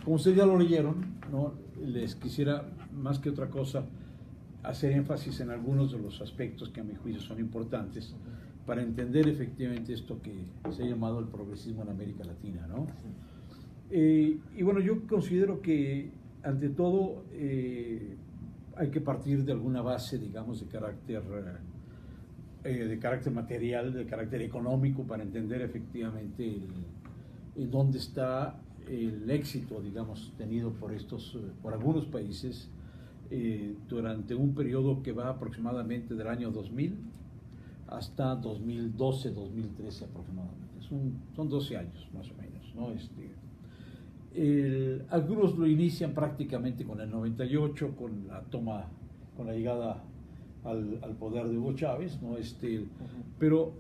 como ustedes ya lo leyeron, ¿no? Les quisiera, más que otra cosa, hacer énfasis en algunos de los aspectos que a mi juicio son importantes para entender efectivamente esto que se ha llamado el progresismo en América Latina, ¿no? Y bueno, yo considero que ante todo hay que partir de alguna base, digamos, de carácter material, de carácter económico, para entender efectivamente dónde está el éxito, digamos, tenido por algunos países durante un periodo que va aproximadamente del año 2000 hasta 2012, 2013 aproximadamente. Son 12 años más o menos, ¿no? Algunos lo inician prácticamente con el 98, con la llegada al poder de Hugo Chávez, ¿no? Pero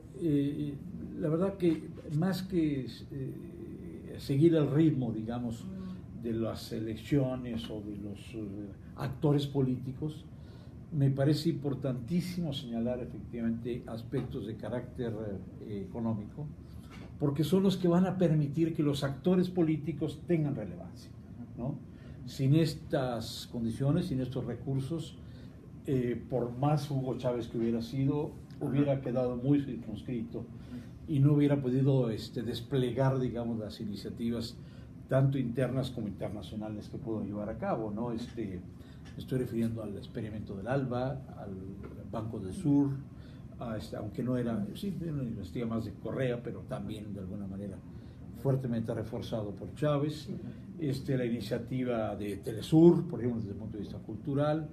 la verdad que más que seguir el ritmo, digamos, de las elecciones o de los actores políticos, me parece importantísimo señalar efectivamente aspectos de carácter económico, porque son los que van a permitir que los actores políticos tengan relevancia, ¿no? Sin estas condiciones, sin estos recursos, por más Hugo Chávez que hubiera sido, hubiera quedado muy circunscrito y no hubiera podido desplegar, digamos, las iniciativas tanto internas como internacionales que pudo llevar a cabo, ¿no? Estoy refiriendo al experimento del ALBA, al Banco del Sur, aunque no era, sí, una iniciativa más de Correa, pero también de alguna manera fuertemente reforzado por Chávez, la iniciativa de Telesur, por ejemplo, desde el punto de vista cultural,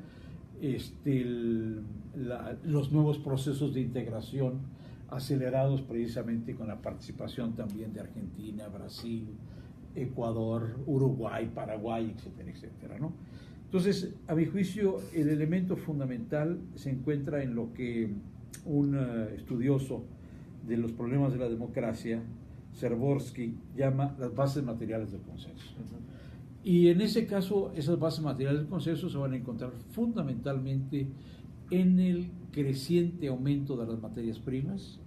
los nuevos procesos de integración acelerados precisamente con la participación también de Argentina, Brasil, Ecuador, Uruguay, Paraguay, etcétera, etcétera, ¿no? Entonces, a mi juicio, el elemento fundamental se encuentra en lo que un estudioso de los problemas de la democracia, Czerborski, llama las bases materiales del consenso. Y en ese caso, esas bases materiales del consenso se van a encontrar fundamentalmente en el creciente aumento de las materias primas,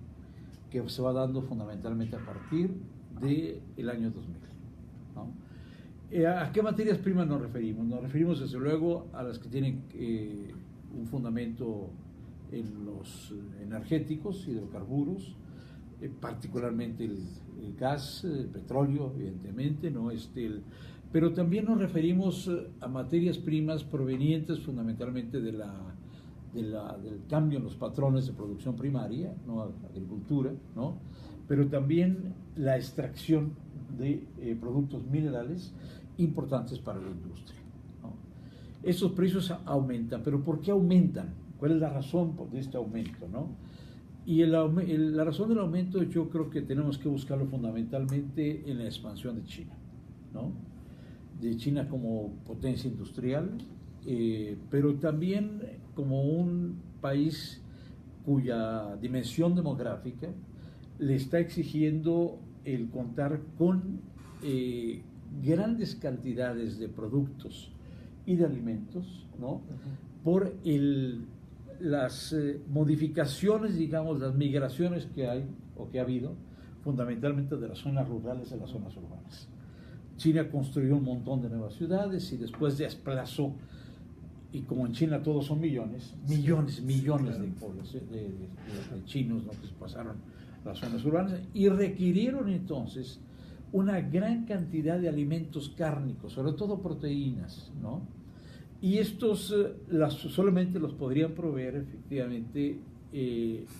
que se va dando fundamentalmente a partir del año 2000, ¿no? ¿A qué materias primas nos referimos? Nos referimos desde luego a las que tienen un fundamento en los energéticos, hidrocarburos, particularmente el gas, el petróleo, evidentemente, ¿no? Pero también nos referimos a materias primas provenientes fundamentalmente del cambio en los patrones de producción primaria, ¿no? Agricultura, ¿no? Pero también la extracción de productos minerales importantes para la industria, ¿no? Esos precios aumentan, pero ¿por qué aumentan? ¿Cuál es la razón de este aumento, ¿no? Y la razón del aumento yo creo que tenemos que buscarlo fundamentalmente en la expansión de China, ¿no? De China como potencia industrial, pero también como un país cuya dimensión demográfica le está exigiendo el contar con grandes cantidades de productos y de alimentos, ¿no? Por las modificaciones, digamos, las migraciones que hay o que ha habido, fundamentalmente de las zonas rurales a las zonas urbanas. China construyó un montón de nuevas ciudades y después desplazó, y como en China todos son millones de chinos, ¿no? Que se pasaron a las zonas urbanas y requirieron entonces una gran cantidad de alimentos cárnicos, sobre todo proteínas, ¿no? Y estos solamente los podrían proveer efectivamente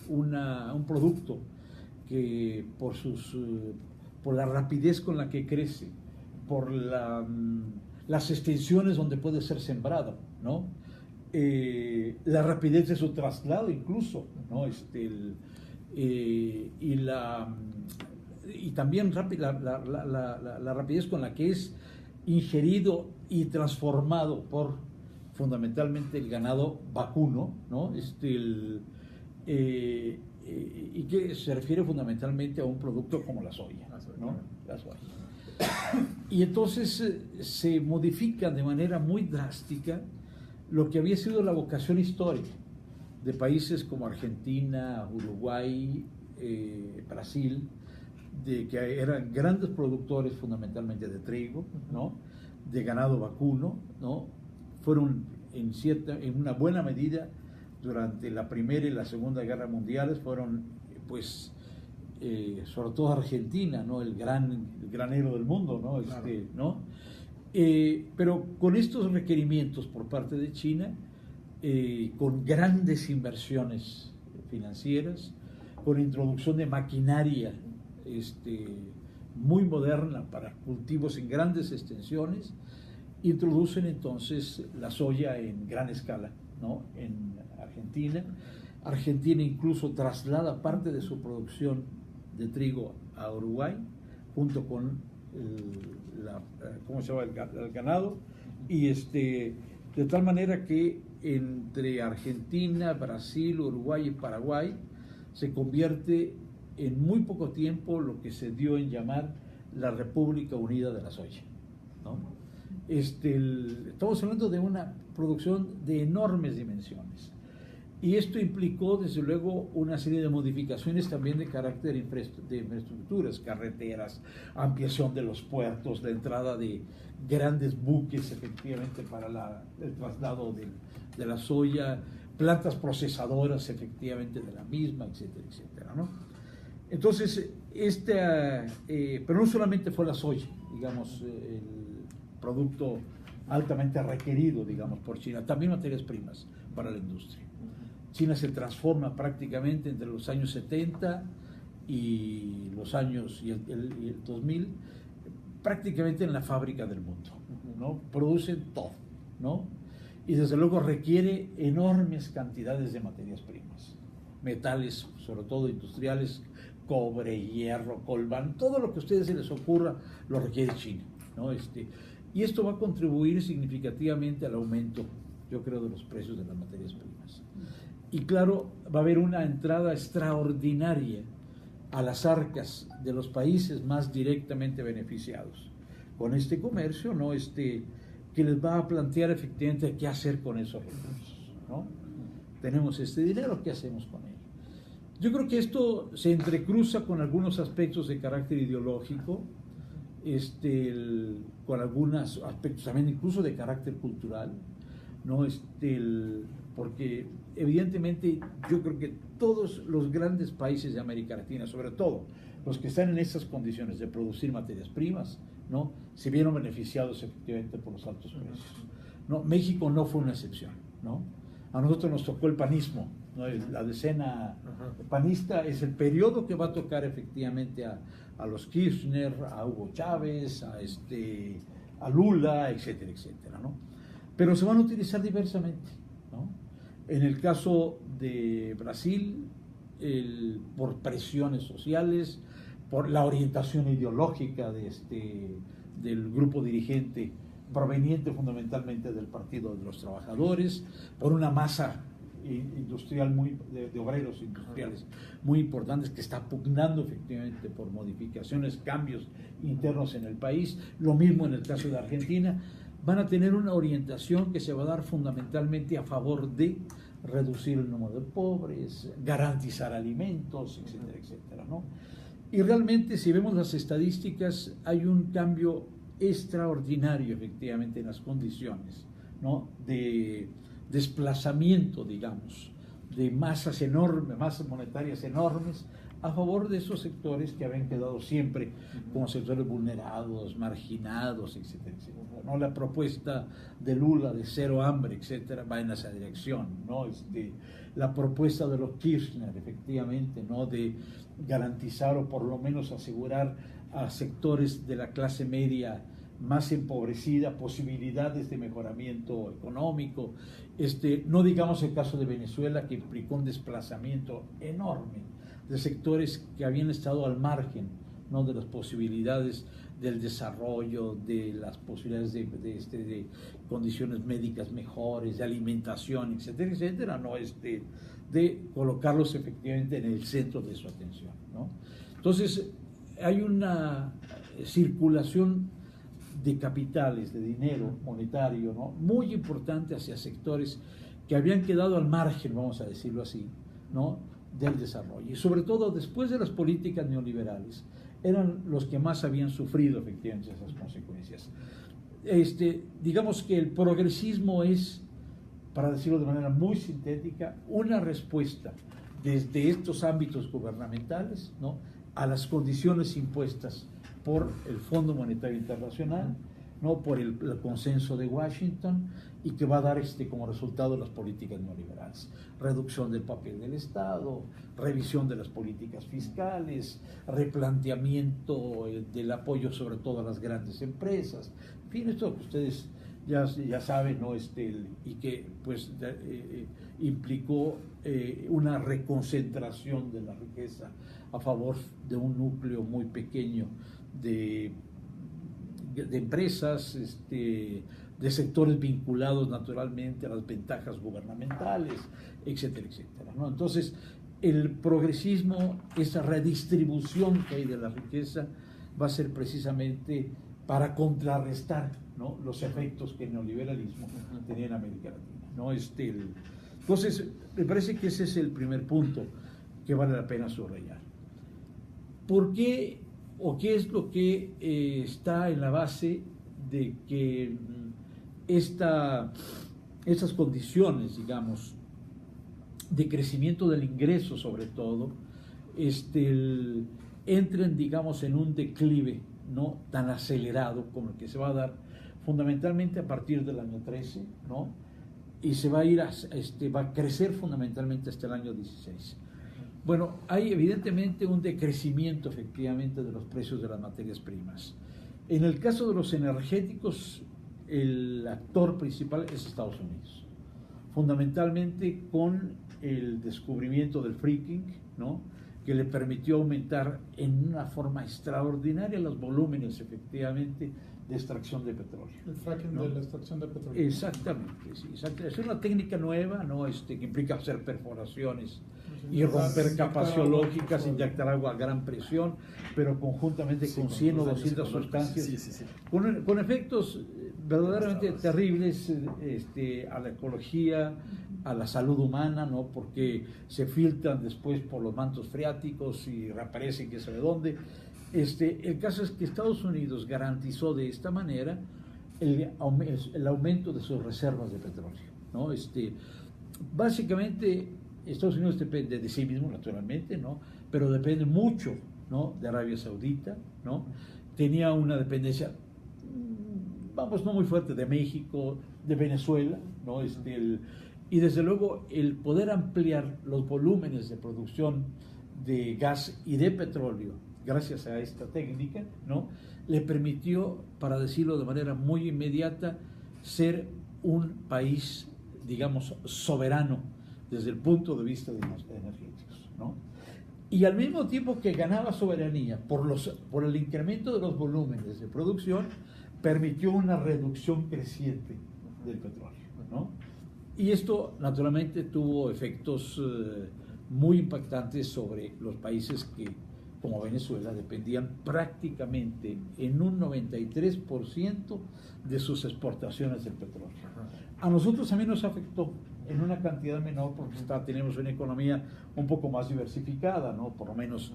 un producto que por la rapidez con la que crece, por las extensiones donde puede ser sembrado, ¿no? La rapidez de su traslado incluso, ¿no? Y también la rapidez con la que es ingerido y transformado por fundamentalmente el ganado vacuno, ¿no? Y que se refiere fundamentalmente a un producto como la soya, ¿no? La soya. Y entonces se modifica de manera muy drástica lo que había sido la vocación histórica de países como Argentina, Uruguay, Brasil, de que eran grandes productores fundamentalmente de trigo, ¿no? De ganado vacuno, ¿no? Fueron en una buena medida durante la Primera y la Segunda Guerra Mundiales, fueron pues sobre todo Argentina, ¿no? El granero del mundo, ¿no? Claro. ¿No? Pero con estos requerimientos por parte de China, con grandes inversiones financieras, con introducción de maquinaria muy moderna para cultivos en grandes extensiones, introducen entonces la soya en gran escala, ¿no? En Argentina. Argentina incluso traslada parte de su producción de trigo a Uruguay, junto con ¿cómo se llama? El ganado, y de tal manera que entre Argentina, Brasil, Uruguay y Paraguay se convierte en muy poco tiempo lo que se dio en llamar la República Unida de la Soya, ¿no? Estamos hablando de una producción de enormes dimensiones, y esto implicó desde luego una serie de modificaciones también de carácter de infraestructuras, carreteras, ampliación de los puertos, la entrada de grandes buques efectivamente para el traslado de la soya, plantas procesadoras efectivamente de la misma, etcétera, etcétera, ¿no? Entonces, pero no solamente fue la soya, digamos, el producto altamente requerido, digamos, por China, también materias primas para la industria. China se transforma prácticamente entre los años 70 y los años y el 2000 prácticamente en la fábrica del mundo, ¿no? Producen todo, ¿no? Y desde luego requiere enormes cantidades de materias primas, metales, sobre todo industriales, cobre, hierro, colbán, todo lo que a ustedes se les ocurra lo requiere China, ¿no? Y esto va a contribuir significativamente al aumento, yo creo, de los precios de las materias primas. Y claro, va a haber una entrada extraordinaria a las arcas de los países más directamente beneficiados con este comercio, ¿no? Que les va a plantear efectivamente qué hacer con esos recursos, ¿no? Tenemos este dinero, ¿qué hacemos con él? Yo creo que esto se entrecruza con algunos aspectos de carácter ideológico, con algunos aspectos también incluso de carácter cultural, ¿no? Porque evidentemente yo creo que todos los grandes países de América Latina, sobre todo los que están en esas condiciones de producir materias primas, ¿no? Se vieron beneficiados efectivamente por los altos precios, ¿no? México no fue una excepción, ¿no? A nosotros nos tocó el panismo, ¿no? La decena panista es el periodo que va a tocar efectivamente a los Kirchner, a Hugo Chávez, a Lula, etcétera, etcétera, ¿no? Pero se van a utilizar diversamente, ¿no? En el caso de Brasil, por presiones sociales, por la orientación ideológica del grupo dirigente proveniente fundamentalmente del Partido de los Trabajadores, por una masa industrial de obreros industriales muy importantes que está pugnando efectivamente por modificaciones, cambios internos en el país. Lo mismo en el caso de Argentina. Van a tener una orientación que se va a dar fundamentalmente a favor de reducir el número de pobres, garantizar alimentos, etcétera, etcétera, ¿no? Y realmente, si vemos las estadísticas, hay un cambio extraordinario efectivamente en las condiciones, ¿no? De desplazamiento, digamos, de masas enormes, masas monetarias enormes, a favor de esos sectores que habían quedado siempre como sectores vulnerados, marginados, etcétera, etcétera, ¿no? La propuesta de Lula de cero hambre, etcétera, va en esa dirección, ¿no? La propuesta de los Kirchner, efectivamente, ¿no? De garantizar o por lo menos asegurar a sectores de la clase media más empobrecida posibilidades de mejoramiento económico. No digamos el caso de Venezuela, que implicó un desplazamiento enorme de sectores que habían estado al margen, ¿no? De las posibilidades del desarrollo, de las posibilidades de condiciones médicas mejores, de alimentación, etcétera, etcétera, ¿no? De colocarlos efectivamente en el centro de su atención, ¿no? Entonces, hay una circulación de capitales, de dinero monetario, ¿no? Muy importante hacia sectores que habían quedado al margen, vamos a decirlo así, ¿no? Del desarrollo. Y sobre todo después de las políticas neoliberales, eran los que más habían sufrido efectivamente esas consecuencias. Digamos que el progresismo es, para decirlo de manera muy sintética, una respuesta desde estos ámbitos gubernamentales, ¿no?, a las condiciones impuestas por el Fondo Monetario Internacional, ¿no?, por el consenso de Washington, y que va a dar como resultado las políticas neoliberales: reducción del papel del Estado, revisión de las políticas fiscales, replanteamiento del apoyo sobre todo a las grandes empresas, en fin, esto que ustedes ya saben, ¿no? Y que pues implicó una reconcentración de la riqueza a favor de un núcleo muy pequeño de empresas, de sectores vinculados naturalmente a las ventajas gubernamentales, etcétera, etcétera, ¿no? Entonces, el progresismo, esa redistribución que hay de la riqueza, va a ser precisamente para contrarrestar, ¿no?, los efectos que el neoliberalismo tenía en América Latina, ¿no? Entonces, me parece que ese es el primer punto que vale la pena subrayar. ¿Por qué o qué es lo que está en la base de que estas condiciones, digamos, de crecimiento del ingreso sobre todo, entren, digamos, en un declive no tan acelerado como el que se va a dar fundamentalmente a partir del año 13, ¿no? Y se va a ir va a crecer fundamentalmente hasta el año 16. Bueno, hay evidentemente un decrecimiento efectivamente de los precios de las materias primas. En el caso de los energéticos, el actor principal es Estados Unidos, fundamentalmente con el descubrimiento del fracking, ¿no?, que le permitió aumentar en una forma extraordinaria los volúmenes efectivamente de extracción de petróleo. El fracking, ¿no?, de la extracción de petróleo. Exactamente, sí, exactamente. Es una técnica nueva, ¿no?, que implica hacer perforaciones y romper capas geológicas, inyectar agua a gran presión, pero conjuntamente con 100 o 200 sustancias, con efectos verdaderamente terribles a la ecología, a la salud humana, ¿no?, porque se filtran después por los mantos freáticos y reaparecen quién sabe dónde. El caso es que Estados Unidos garantizó de esta manera el aumento de sus reservas de petróleo, ¿no? Básicamente Estados Unidos depende de sí mismo, naturalmente, ¿no?, pero depende mucho, ¿no?, de Arabia Saudita, ¿no? Tenía una dependencia, vamos, no muy fuerte, de México, de Venezuela, ¿no? Y desde luego el poder ampliar los volúmenes de producción de gas y de petróleo gracias a esta técnica, ¿no?, le permitió, para decirlo de manera muy inmediata, ser un país, digamos, soberano desde el punto de vista de los energéticos, ¿no? Y al mismo tiempo que ganaba soberanía por el incremento de los volúmenes de producción, permitió una reducción creciente del petróleo, ¿no? Y esto naturalmente tuvo efectos muy impactantes sobre los países que, como Venezuela, dependían prácticamente en un 93% de sus exportaciones del petróleo. A nosotros también nos afectó en una cantidad menor porque tenemos una economía un poco más diversificada, ¿no? Por lo menos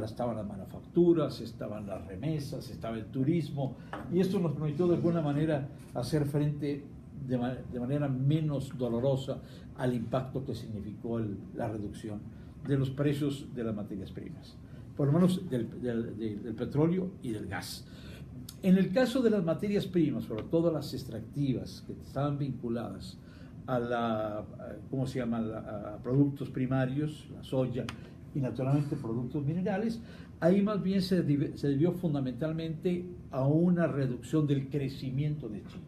estaban las manufacturas, estaban las remesas, estaba el turismo, y esto nos permitió de alguna manera hacer frente de manera menos dolorosa al impacto que significó la reducción de los precios de las materias primas, por lo menos del petróleo y del gas. En el caso de las materias primas, sobre todo las extractivas, que estaban vinculadas a productos primarios, la soya, y naturalmente productos minerales, ahí más bien se debió fundamentalmente a una reducción del crecimiento de China,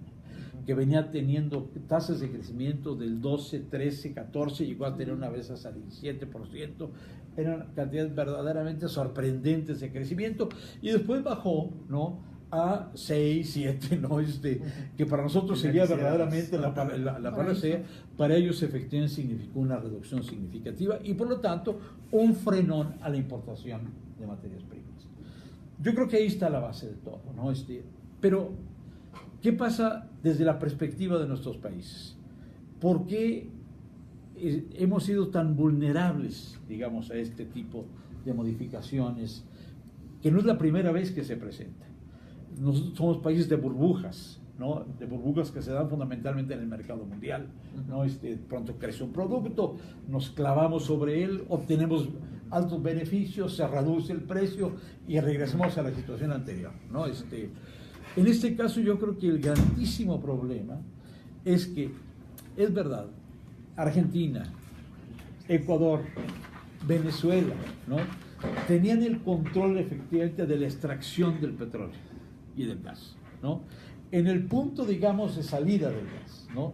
que venía teniendo tasas de crecimiento del 12, 13, 14, llegó a tener una vez hasta el 17%, eran cantidades verdaderamente sorprendentes de crecimiento, y después bajó, ¿no?, a 6, 7, ¿no? Que para nosotros sería verdaderamente la panacea. Para ellos efectivamente significó una reducción significativa y por lo tanto un frenón a la importación de materias primas. Yo creo que ahí está la base de todo, ¿no? Pero, ¿qué pasa desde la perspectiva de nuestros países? ¿Por qué hemos sido tan vulnerables, digamos, a este tipo de modificaciones que no es la primera vez que se presenta. Nosotros somos países de burbujas, ¿no? De burbujas que se dan fundamentalmente en el mercado mundial, ¿no? Pronto crece un producto, nos clavamos sobre él, obtenemos altos beneficios, se reduce el precio y regresamos a la situación anterior, ¿no? En este caso yo creo que el grandísimo problema es que, es verdad, Argentina, Ecuador, Venezuela, ¿no? Tenían el control efectivamente de la extracción del petróleo y del gas, ¿no? En el punto, digamos, de salida del gas, ¿no?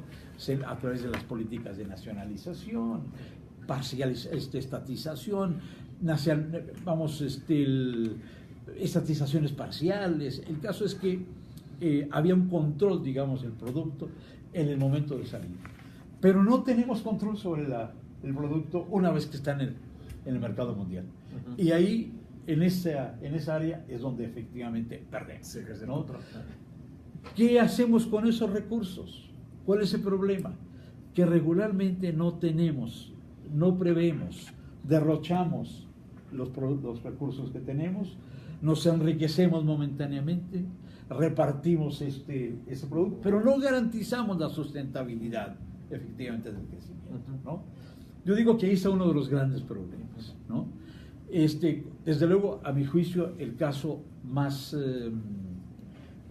A través de las políticas de nacionalización, estatización, estatizaciones parciales. El caso es que había un control, digamos, del producto en el momento de salida. Pero no tenemos control sobre el producto una vez que está en el mercado mundial. Y ahí, en esa área, es donde efectivamente perdemos, ¿no? ¿Qué hacemos con esos recursos? ¿Cuál es el problema? Que regularmente no prevemos, derrochamos los recursos que tenemos, nos enriquecemos momentáneamente, repartimos ese producto, pero no garantizamos la sustentabilidad efectivamente del crecimiento, ¿no? Yo digo que ahí está uno de los grandes problemas, ¿no? Desde luego, a mi juicio, el caso más,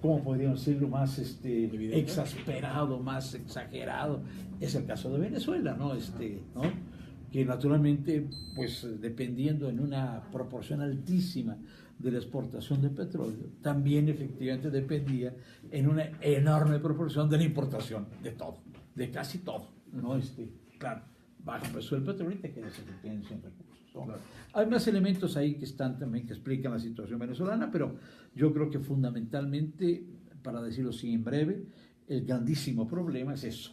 ¿cómo podríamos decirlo? Más exasperado, más exagerado, es el caso de Venezuela, ¿no? ¿No? Que naturalmente, pues dependiendo en una proporción altísima de la exportación de petróleo, también efectivamente dependía en una enorme proporción de la importación de todo, de casi todo, ¿no? Claro, bajo precio del petróleo y te quedas efectivamente sin recursos, ¿no? Claro. Hay más elementos ahí que están también que explican la situación venezolana, pero yo creo que fundamentalmente, para decirlo así en breve, el grandísimo problema es eso.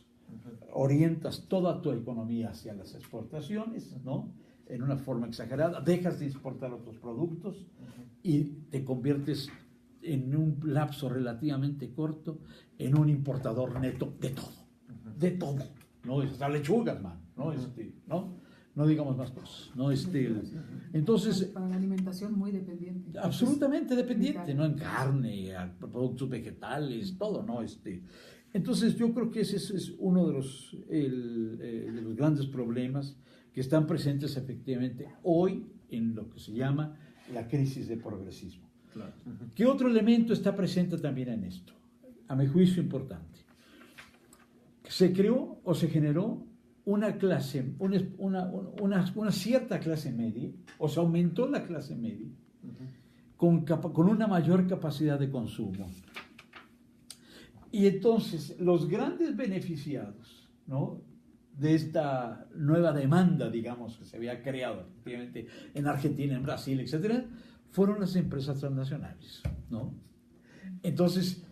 Orientas toda tu economía hacia las exportaciones, ¿no? En una forma exagerada, dejas de exportar otros productos y te conviertes en un lapso relativamente corto en un importador neto de todo, ¿no? Hasta lechugas, man, ¿no? No digamos más cosas, ¿no? Entonces, para la alimentación muy dependiente. Absolutamente dependiente, ¿no? En carne, productos vegetales, todo, ¿no? Entonces yo creo que ese es uno de los grandes problemas que están presentes efectivamente hoy en lo que se llama la crisis del progresismo. Claro. ¿Qué otro elemento está presente también en esto? A mi juicio importante. Se creó o se generó una clase, una cierta clase media, o se aumentó la clase media, con una mayor capacidad de consumo. Y entonces los grandes beneficiados, ¿no?, de esta nueva demanda, digamos, que se había creado efectivamente en Argentina, en Brasil, etcétera, fueron las empresas transnacionales, ¿no? Entonces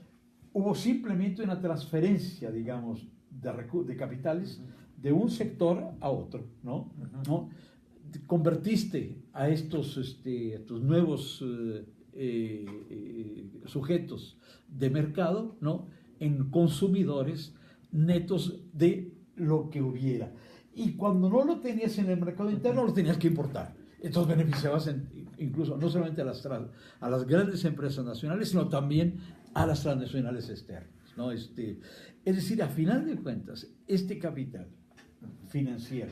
hubo simplemente una transferencia, digamos, de capitales de un sector a otro, ¿no? ¿No? Convertiste a estos nuevos sujetos de mercado, ¿no?, en consumidores netos de lo que hubiera. Y cuando no lo tenías en el mercado interno, lo tenías que importar. Entonces beneficiabas incluso no solamente a las grandes empresas nacionales, sino también a las transnacionales externas, ¿no? Es decir, a final de cuentas, este capital financiero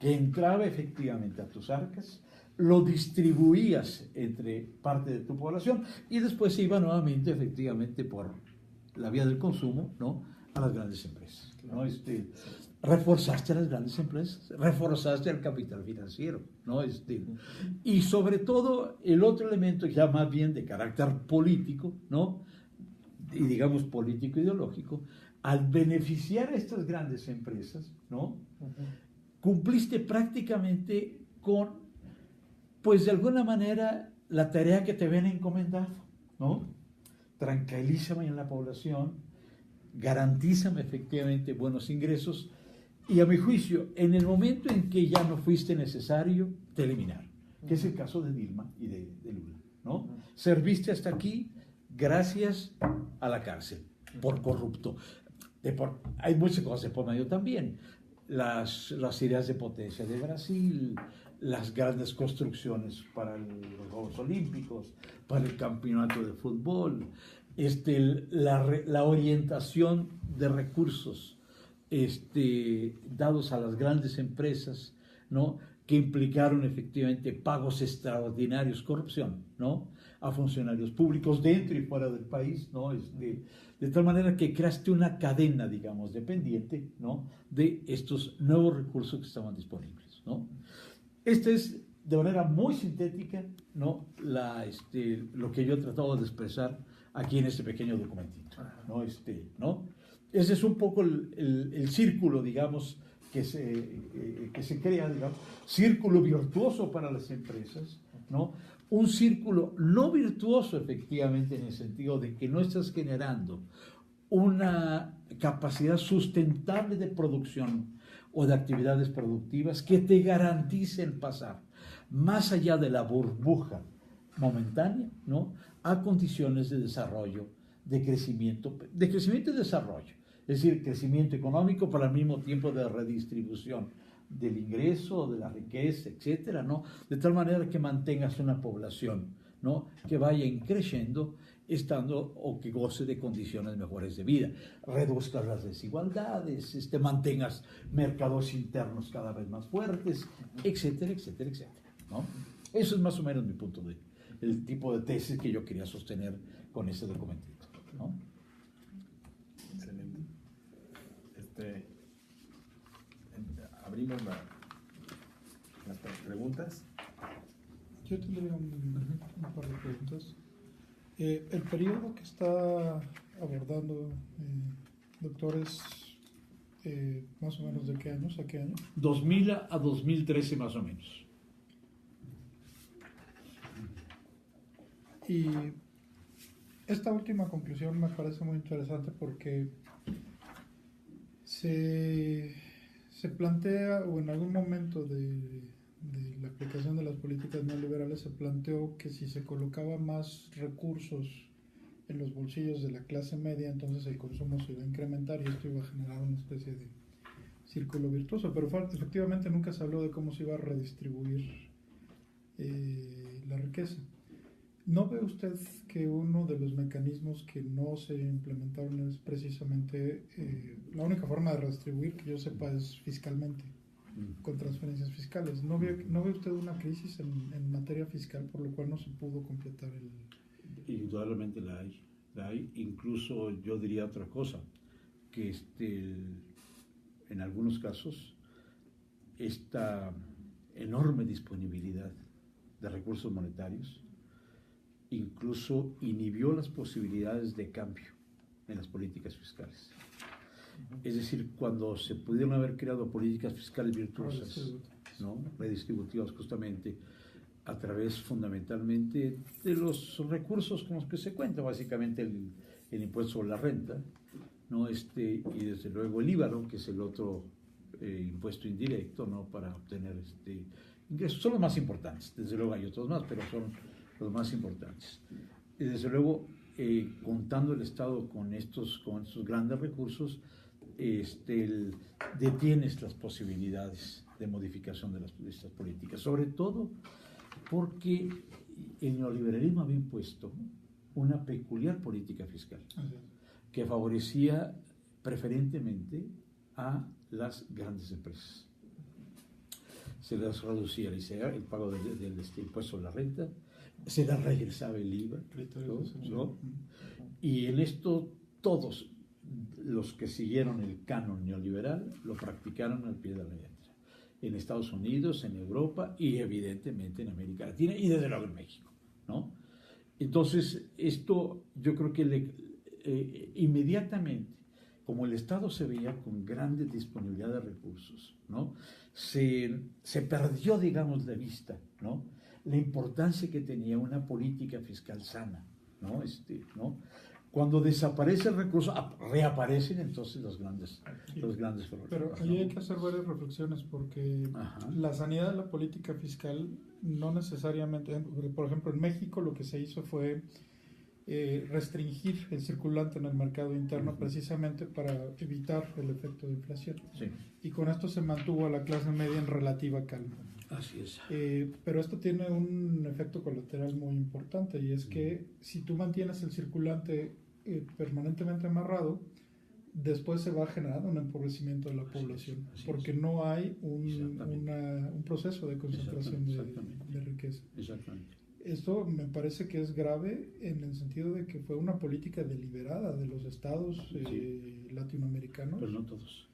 que entraba efectivamente a tus arcas, lo distribuías entre parte de tu población y después se iba nuevamente efectivamente por la vía del consumo, ¿no?, a las grandes empresas, ¿no? Reforzaste a las grandes empresas, reforzaste al capital financiero, ¿no? Y sobre todo el otro elemento ya más bien de carácter político, ¿no?, y digamos político ideológico, al beneficiar a estas grandes empresas, ¿no?, cumpliste prácticamente con, pues de alguna manera, la tarea que te habían encomendado, ¿no? Tranquilízame en la población, garantízame efectivamente buenos ingresos y, a mi juicio, en el momento en que ya no fuiste necesario, te eliminaron, que es el caso de Dilma y de Lula, ¿no? Serviste hasta aquí gracias a la cárcel por corrupto. Hay muchas cosas de por medio también. Las ideas de potencia de Brasil, las grandes construcciones para los Juegos Olímpicos, para el campeonato de fútbol, la orientación de recursos dados a las grandes empresas, ¿no? Que implicaron efectivamente pagos extraordinarios, corrupción, ¿no? A funcionarios públicos dentro y fuera del país, ¿no? De tal manera que creaste una cadena, digamos, dependiente, ¿no? De estos nuevos recursos que estaban disponibles, ¿no? Este es, de manera muy sintética, ¿no? Lo que yo he tratado de expresar aquí en este pequeño documentito, ¿no? ¿No? Ese es un poco el círculo, digamos, que se crea, digamos, círculo virtuoso para las empresas, ¿no? Un círculo no virtuoso, efectivamente, en el sentido de que no estás generando una capacidad sustentable de producción o de actividades productivas que te garanticen pasar más allá de la burbuja momentánea, ¿no? A condiciones de desarrollo, de crecimiento y desarrollo. Es decir, crecimiento económico, pero al mismo tiempo de redistribución del ingreso, de la riqueza, etcétera, ¿no? De tal manera que mantengas una población, ¿no? Que vaya creciendo, estando o que goce de condiciones mejores de vida, reduzcas las desigualdades, mantengas mercados internos cada vez más fuertes, etcétera, etcétera, etcétera, ¿no? Eso es más o menos mi punto de el tipo de tesis que yo quería sostener con ese documentito, ¿no? Excelente. Abrimos las preguntas. Yo tendría un par de preguntas. El periodo que está abordando, doctor, es más o menos de qué años a qué año? 2000 a 2013 más o menos. Y esta última conclusión me parece muy interesante porque se plantea, o en algún momento de la aplicación de las políticas neoliberales se planteó que si se colocaba más recursos en los bolsillos de la clase media, entonces el consumo se iba a incrementar y esto iba a generar una especie de círculo virtuoso, pero efectivamente nunca se habló de cómo se iba a redistribuir la riqueza. ¿No ve usted que uno de los mecanismos que no se implementaron es precisamente la única forma de redistribuir, que yo sepa, es fiscalmente, con transferencias fiscales? ¿No ve usted una crisis en materia fiscal por lo cual no se pudo completar el...? Indudablemente la hay. Incluso yo diría otra cosa, que en algunos casos esta enorme disponibilidad de recursos monetarios incluso inhibió las posibilidades de cambio en las políticas fiscales. Es decir, cuando se pudieron haber creado políticas fiscales virtuosas, ¿no? Redistributivas, justamente a través fundamentalmente de los recursos con los que se cuenta, básicamente el impuesto sobre la renta, ¿no? Y desde luego el IVA, ¿no? Que es el otro impuesto indirecto, ¿no? Para obtener ingresos. Son los más importantes, desde luego hay otros más, pero son los más importantes. Y desde luego, contando el Estado con estos grandes recursos, detienes las posibilidades de modificación de estas políticas, sobre todo porque el neoliberalismo había impuesto una peculiar política fiscal que favorecía preferentemente a las grandes empresas. Se les reducía el pago del impuesto sobre la renta, se les regresaba el IVA, ¿no? Y en esto todos los que siguieron el canon neoliberal lo practicaron al pie de la letra, en Estados Unidos, en Europa y evidentemente en América Latina y desde luego en México, ¿no? Entonces esto yo creo que inmediatamente, como el Estado se veía con grande disponibilidad de recursos, ¿no? Se perdió, digamos, de vista, ¿no? La importancia que tenía una política fiscal sana, ¿no? ¿No? Cuando desaparece el recurso, reaparecen entonces los grandes problemas. Pero ahí hay que hacer varias reflexiones porque la sanidad de la política fiscal no necesariamente, por ejemplo, en México lo que se hizo fue restringir el circulante en el mercado interno precisamente para evitar el efecto de inflación. Sí. Y con esto se mantuvo a la clase media en relativa calma. Así es. Pero esto tiene un efecto colateral muy importante, y es que si tú mantienes el circulante permanentemente amarrado, después se va generando un empobrecimiento de la población, porque no hay un proceso de concentración de riqueza. Exactamente. Esto me parece que es grave en el sentido de que fue una política deliberada de los estados latinoamericanos. Pero no todos.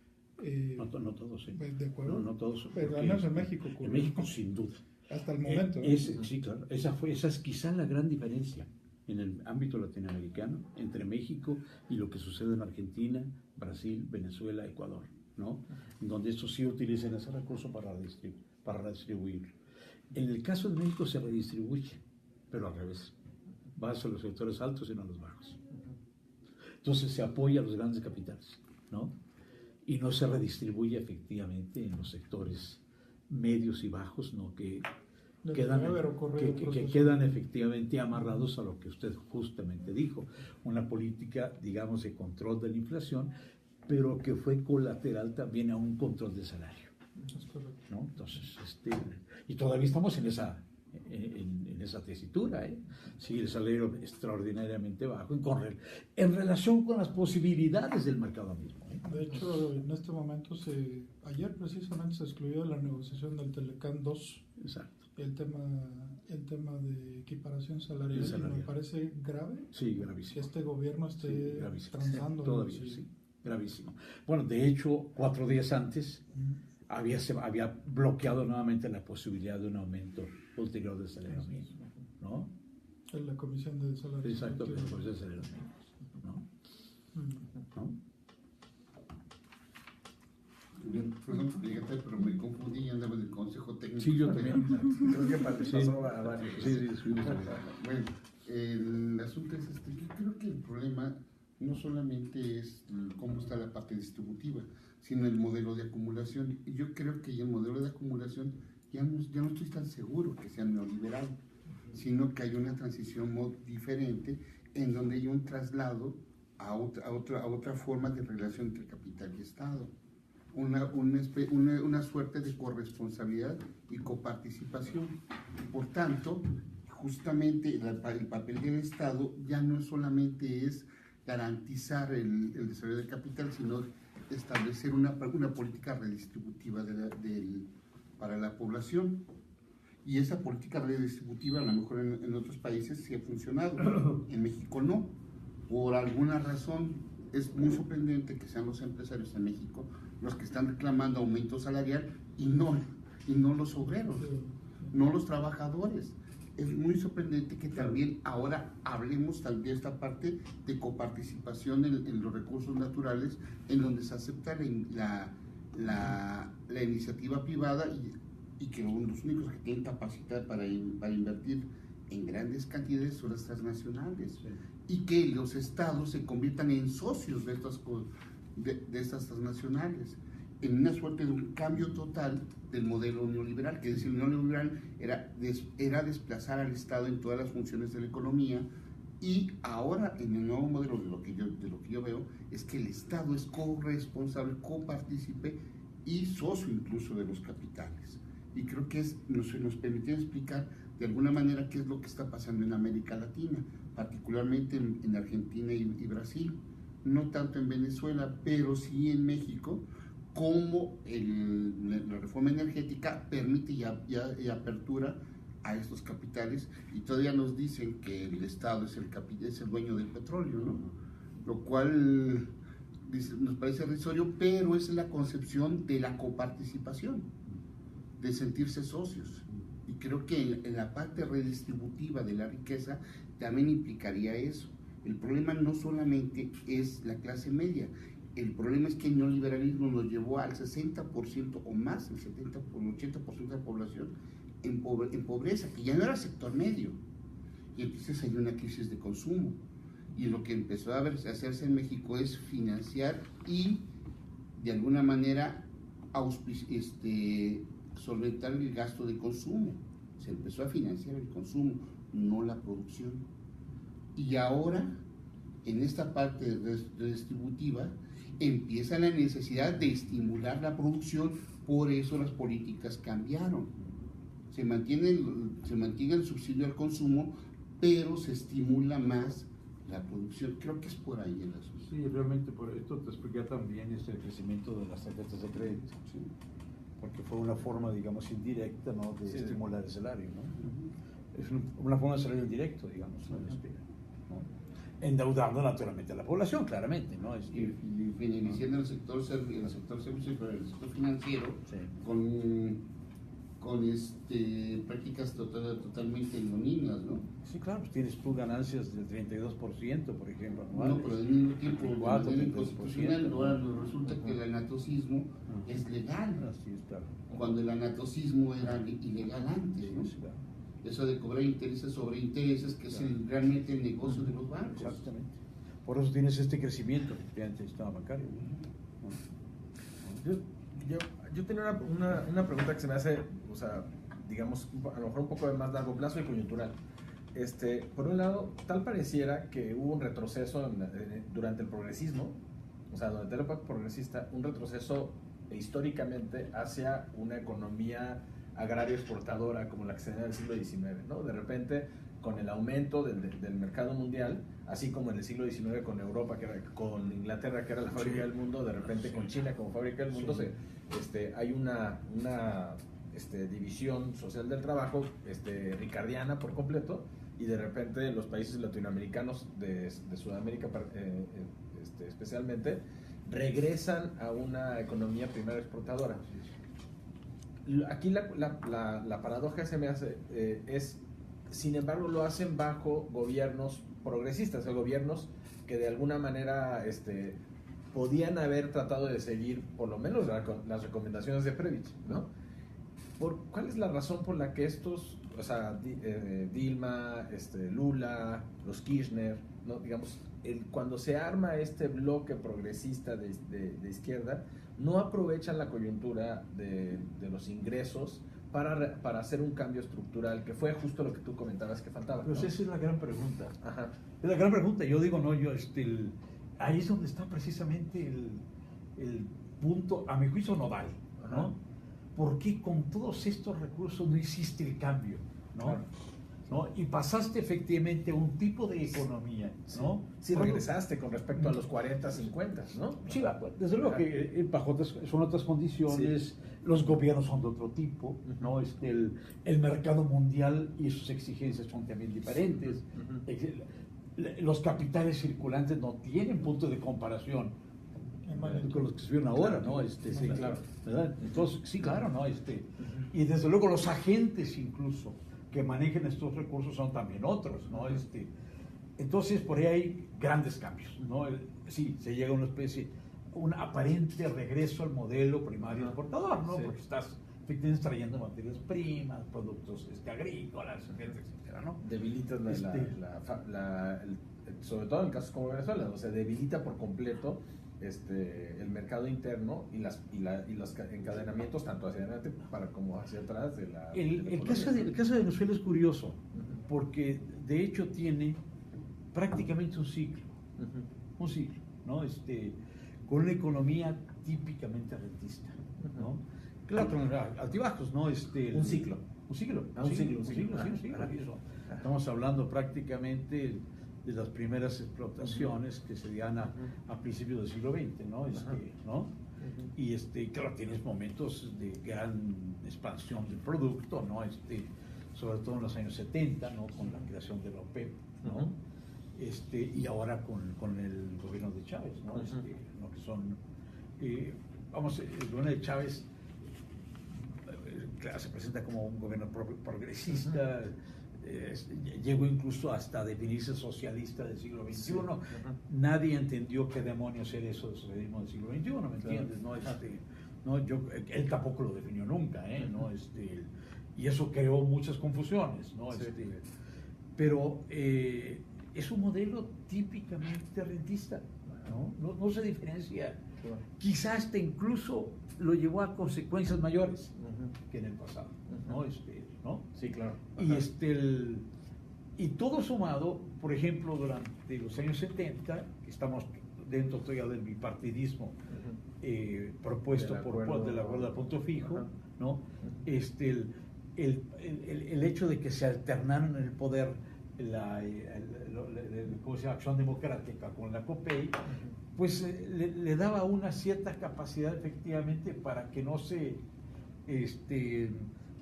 No todos, ¿eh? De acuerdo. No todos. Pero al menos en México. En México, sin duda. Hasta el momento. Sí, claro. Esa es quizá la gran diferencia en el ámbito latinoamericano entre México y lo que sucede en Argentina, Brasil, Venezuela, Ecuador, ¿no? Donde estos sí utilizan ese recurso para redistribuir. En el caso de México se redistribuye, pero al revés. Va hacia los sectores altos y no a los bajos. Entonces se apoya a los grandes capitales, ¿no? Y no se redistribuye efectivamente en los sectores medios y bajos, ¿no? Que quedan efectivamente amarrados a lo que usted justamente dijo, una política, digamos, de control de la inflación, pero que fue colateral también a un control de salario. Es correcto. ¿No? Entonces, y todavía estamos en esa tesitura, ¿eh? Sí, el salario extraordinariamente bajo en relación con las posibilidades del mercado mismo, ¿eh? De hecho, en este momento, ayer precisamente se excluyó de la negociación del Telecán 2. Exacto. El tema de equiparación salarial, y me parece grave, gravísimo, que este gobierno esté transando. Todavía, gravísimo. Bueno, de hecho, 4 días antes se había bloqueado nuevamente la posibilidad de un aumento ulterior del salario mínimo, ¿no? En la Comisión de Salarios. Exacto, en la Comisión de Salarios Mínimos, ¿no? Perdón, fíjate, pero me confundí y andaba en el Consejo Técnico. Sí, yo también. Creo que pasó a varios. Bueno, el asunto es yo creo que el problema no solamente es cómo está la parte distributiva, sino el modelo de acumulación. Y yo creo que el modelo de acumulación ya no estoy tan seguro que sea neoliberal, sino que hay una transición diferente en donde hay un traslado a otra forma de relación entre capital y Estado. Una suerte de corresponsabilidad y coparticipación. Por tanto, justamente el papel del Estado ya no solamente es garantizar el desarrollo del capital, sino establecer una política redistributiva para la población. Y esa política redistributiva, a lo mejor en otros países sí ha funcionado, en México no. Por alguna razón, es muy sorprendente que sean los empresarios en México los que están reclamando aumento salarial y no los obreros, no los trabajadores. Es muy sorprendente que también ahora hablemos también de esta parte de coparticipación en los recursos naturales, en donde se acepta la iniciativa privada y que los únicos que tienen capacidad para invertir en grandes cantidades son las transnacionales, y que los estados se conviertan en socios de estas transnacionales, en una suerte de un cambio total del modelo neoliberal, que decir, el neoliberal era desplazar al Estado en todas las funciones de la economía, y ahora en el nuevo modelo de lo que yo veo es que el Estado es corresponsable, copartícipe y socio incluso de los capitales. Y creo que nos permite explicar de alguna manera qué es lo que está pasando en América Latina, particularmente en Argentina y Brasil, no tanto en Venezuela, pero sí en México, cómo la reforma energética permite y apertura a estos capitales, y todavía nos dicen que el Estado es el dueño del petróleo, ¿no? Lo cual nos parece irrisorio, pero es la concepción de la coparticipación, de sentirse socios. Y creo que en la parte redistributiva de la riqueza también implicaría eso. El problema no solamente es la clase media, el problema es que el neoliberalismo nos llevó al 60% o más, el 70 o el 80% de la población en pobreza, que ya no era sector medio. Y entonces hay una crisis de consumo. Y lo que empezó a hacerse en México es financiar y, de alguna manera, solventar el gasto de consumo. Se empezó a financiar el consumo, no la producción. Y ahora, en esta parte redistributiva, empieza la necesidad de estimular la producción, por eso las políticas cambiaron. se mantiene el subsidio al consumo, pero se estimula más la producción. Creo que es por ahí el asunto. Sí, realmente por esto te expliqué también el crecimiento de las tarjetas de crédito, Sí. porque fue una forma, digamos, indirecta, ¿no?, de Sí. estimular el salario, ¿no? Es una forma de salario indirecto, digamos, ¿no? Endeudando naturalmente a la población, claramente, ¿no? Y beneficiando el sector servicios, pero el sector financiero, Sí. con prácticas totalmente anónimas, ¿no? Sí, claro, pues tienes tú ganancias del 32%, por ejemplo, anuales. No, pero al mismo tiempo, de 4, manera 32%, inconstitucional, ¿no? ahora resulta que el anatosismo es legal, Así es, claro. cuando el anatosismo era ilegal antes, ¿no? Sí, claro. Eso de cobrar intereses sobre intereses, que es realmente el negocio de los bancos. Exactamente. Por eso tienes este crecimiento, efectivamente, del sistema bancario, ¿no? Yo tenía una pregunta que se me hace, o sea, digamos, a lo mejor un poco de más largo plazo y coyuntural. Por un lado, tal pareciera que hubo un retroceso durante el progresismo, o sea, durante la época progresista, un retroceso históricamente hacia una economía agraria exportadora como la que se tenía en el siglo XIX, ¿no? De repente, con el aumento del mercado mundial, así como en el siglo XIX con Europa, con Inglaterra, que era la fábrica del mundo, de repente con China como fábrica del mundo, hay una división social del trabajo ricardiana por completo, y de repente los países latinoamericanos de Sudamérica especialmente regresan a una economía primaria exportadora. Aquí la paradoja se me hace es, sin embargo, lo hacen bajo gobiernos progresistas, o gobiernos que de alguna manera podían haber tratado de seguir por lo menos las recomendaciones de Prebisch, ¿no? ¿Cuál es la razón por la que estos, o sea, Dilma, Lula, los Kirchner, ¿no? Digamos, cuando se arma este bloque progresista de izquierda, no aprovechan la coyuntura de los ingresos para hacer un cambio estructural, que fue justo lo que tú comentabas que faltaba, ¿no? Pues esa es la gran pregunta. Ajá. Es la gran pregunta. Yo digo, no, ahí es donde está precisamente el punto, a mi juicio, nodal, ¿no? Ajá. ¿Por qué con todos estos recursos no hiciste el cambio, ¿no? Claro. ¿No? Y pasaste efectivamente a un tipo de economía, ¿no? Sí, regresaste con respecto a los 40, 50, ¿no? Sí, desde luego que son otras condiciones, Sí. los gobiernos son de otro tipo, ¿no? El mercado mundial y sus exigencias son también diferentes. Los capitales circulantes no tienen punto de comparación con los que se vieron ahora, ¿no? Sí, claro. ¿Verdad? Entonces, sí, claro, ¿no? Y desde luego los agentes incluso que manejan estos recursos son también otros, ¿no? Entonces, por ahí hay grandes cambios, ¿no? Sí, se llega a una especie, un aparente regreso al modelo primario exportador, ¿no? Sí. Porque estás efectivamente trayendo materias primas, productos agrícolas, etcétera, ¿no? Debilitas sobre todo en casos como Venezuela, o sea, debilita por completo el mercado interno y los encadenamientos tanto hacia adelante como hacia atrás de la El economía. caso de Venezuela es curioso, porque de hecho tiene prácticamente un ciclo, ¿no? Con una economía típicamente rentista, ¿no? Claro, con altibajos, ¿no? Un ciclo. Un ciclo. Sí. Estamos hablando prácticamente de las primeras explotaciones que se dan a principios del siglo XX, ¿no? ¿No? Y claro, tienes momentos de gran expansión del producto, ¿no? Sobre todo en los años 70, ¿no? Con la creación de la OPEP, ¿no? Y ahora con el gobierno de Chávez, ¿no? ¿No? Que son, el gobierno de Chávez, claro, se presenta como un gobierno progresista, llegó incluso hasta definirse socialista del siglo XXI. Sí. Nadie entendió qué demonios era eso del socialismo del siglo XXI, ¿me entiendes? ¿No? Él tampoco lo definió nunca, ¿no? Y eso creó muchas confusiones, ¿no? Sí. Pero es un modelo típicamente rentista, ¿no? No se diferencia. Quizás hasta incluso lo llevó a consecuencias mayores que en el pasado, ¿no? ¿No? Sí, claro. Y todo sumado, por ejemplo, durante los años 70, que estamos dentro todavía del bipartidismo propuesto del acuerdo de punto fijo, ¿no? el hecho de que se alternaron en el poder ¿cómo se llama? Acción Democrática con la COPEI, pues le daba una cierta capacidad efectivamente para que no se,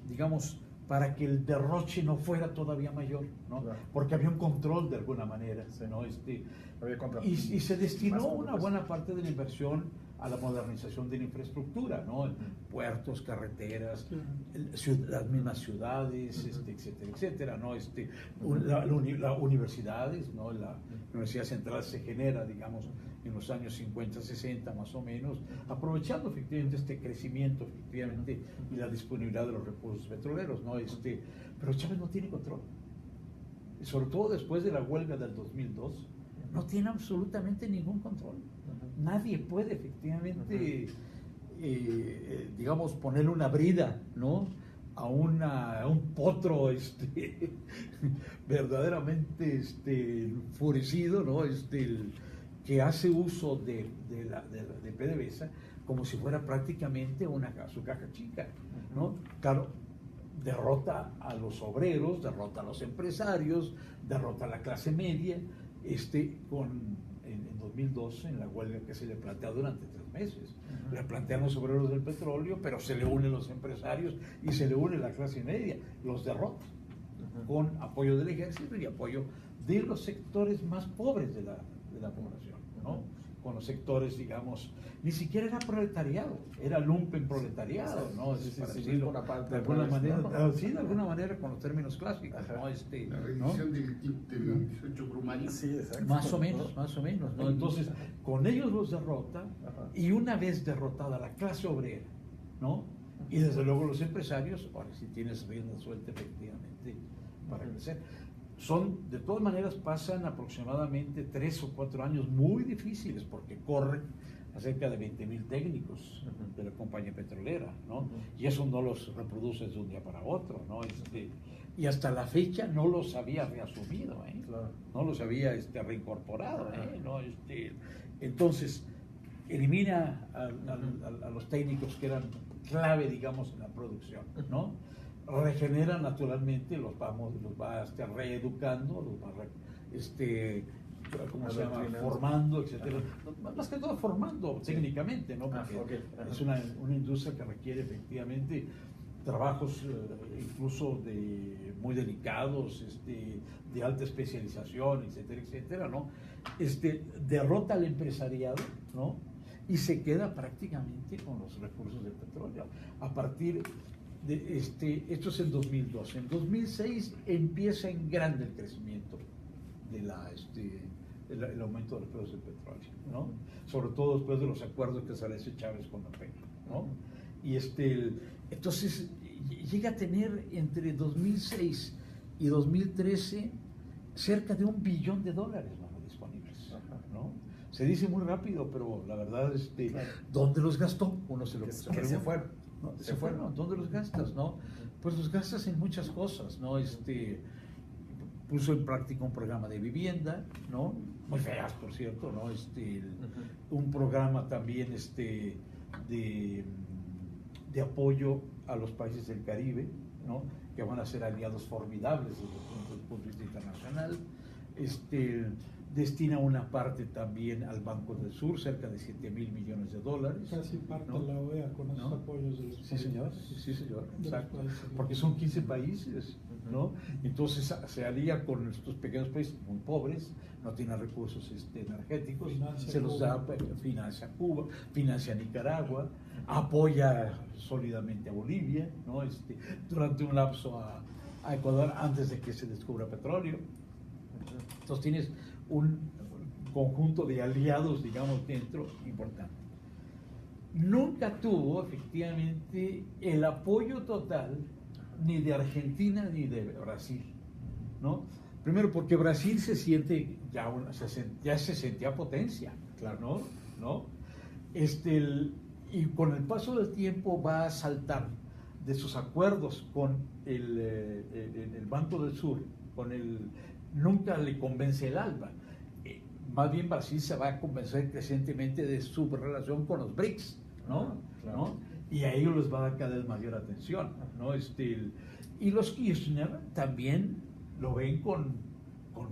digamos, para que el derroche no fuera todavía mayor, ¿no? Claro. Porque había un control de alguna manera, Sí. ¿no? Había Y se destinó más una buena parte de la inversión a la modernización de la infraestructura, ¿no? Puertos, carreteras, las mismas ciudades, etcétera, etcétera, ¿no? Las universidades, ¿no? La Universidad Central se genera, digamos, en los años 50, 60 más o menos, aprovechando efectivamente este crecimiento efectivamente y la disponibilidad de los recursos petroleros, ¿no? Pero Chávez no tiene control, sobre todo después de la huelga del 2002, no tiene absolutamente ningún control. Nadie puede efectivamente, digamos, ponerle una brida, ¿no? A un potro verdaderamente enfurecido, ¿no? Que hace uso de PDVSA como si fuera prácticamente su caja chica, ¿no? Claro, derrota a los obreros, derrota a los empresarios, derrota a la clase media, en 2012, en la huelga que se le plantea durante 3 meses. Le plantean los obreros del petróleo, pero se le unen los empresarios y se le une la clase media, los derrota, con apoyo del ejército y apoyo de los sectores más pobres de la población, ¿no? Con los sectores, digamos, ni siquiera era proletariado, era lumpen proletariado, ¿no? Para decirlo de alguna manera, sí, de alguna manera con los términos clásicos, ¿no? La revisión del 18 Brumario. Sí, exacto. Más o menos, ¿no? Entonces, con ellos los derrota, y una vez derrotada la clase obrera, ¿no? Y desde luego los empresarios, ahora sí tienes rienda suelta efectivamente para crecer. De todas maneras, pasan aproximadamente 3 o 4 años muy difíciles porque corren a cerca de 20,000 técnicos de la compañía petrolera, ¿no? Y eso no los reproduces de un día para otro, ¿no? Y hasta la fecha no los había reasumido, ¿eh? Claro. No los había reincorporado, ¿no? Entonces, elimina a los técnicos que eran clave, digamos, en la producción, ¿no? Regenera naturalmente, los va reeducando, los va ¿cómo se llama? Formando, etcétera. Más que todo formando técnicamente, ¿no? Porque es una industria que requiere efectivamente trabajos incluso muy delicados, de alta especialización, etcétera, etcétera, ¿no? Derrota al empresariado, ¿no? Y se queda prácticamente con los recursos del petróleo. A partir de esto es en 2012. En 2006 empieza en grande el crecimiento el aumento de los precios del petróleo, ¿no? Sobre todo después de los acuerdos que establece Chávez con la OPEC, ¿no? Y entonces llega a tener entre 2006 y 2013 cerca de $1 billón, ¿no? Disponibles, ¿no? Se dice muy rápido, pero la verdad es ¿dónde los gastó? Uno se lo pregunta. Se fueron. ¿No? Se fueron. ¿Dónde los gastas, no? Pues los gastas en muchas cosas, ¿no? Puso en práctica un programa de vivienda, ¿no? Muy feas, por cierto, ¿no? Un programa también de apoyo a los países del Caribe, ¿no? Que van a ser aliados formidables desde el punto de vista internacional. Destina una parte también al Banco del Sur, cerca de $7,000 millones. Casi parte ¿no? de la OEA con esos ¿no? apoyos de los Sí, señor, sí, señor, exacto. países. Porque son 15 países, ¿no? Entonces se alía con estos pequeños países muy pobres, no tienen recursos energéticos, se los da, financia a Cuba, financia a Nicaragua, apoya sólidamente a Bolivia, ¿no? Durante un lapso a Ecuador antes de que se descubra petróleo. Entonces tienes un conjunto de aliados, digamos, dentro importante. Nunca tuvo efectivamente el apoyo total ni de Argentina ni de Brasil, ¿no? Primero porque Brasil se siente ya se sentía potencia, claro, ¿no? Y con el paso del tiempo va a saltar de sus acuerdos con el Banco del Sur, nunca le convence el ALBA. Más bien Brasil se va a convencer crecientemente de su relación con los BRICS, ¿no? Claro. ¿no? Y a ellos les va a dar cada vez mayor atención, ¿no? Y los Kirchner también lo ven con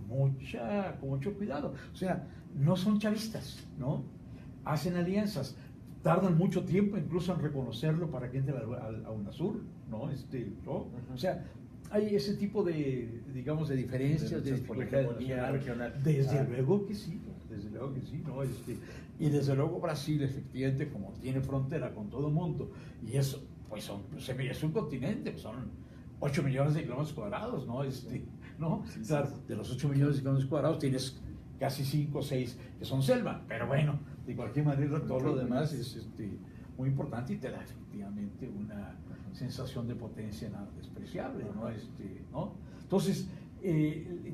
mucho cuidado. O sea, no son chavistas, ¿no? Hacen alianzas, tardan mucho tiempo incluso en reconocerlo para que entre a UNASUR, ¿no? ¿No? O sea, hay ese tipo de, digamos, de diferencias, de hegemonía regional. Desde luego que sí, ¿no? Y desde luego Brasil, efectivamente, como tiene frontera con todo el mundo, y eso, pues es un continente, pues son 8 millones de kilómetros cuadrados, ¿no? ¿No? Sí, claro, sí. de los 8 millones de kilómetros cuadrados tienes casi 5 o 6 que son selva, pero bueno, de cualquier manera todo lo demás es muy importante y te da efectivamente una sensación de potencia nada despreciable, ¿no? ¿No? Entonces,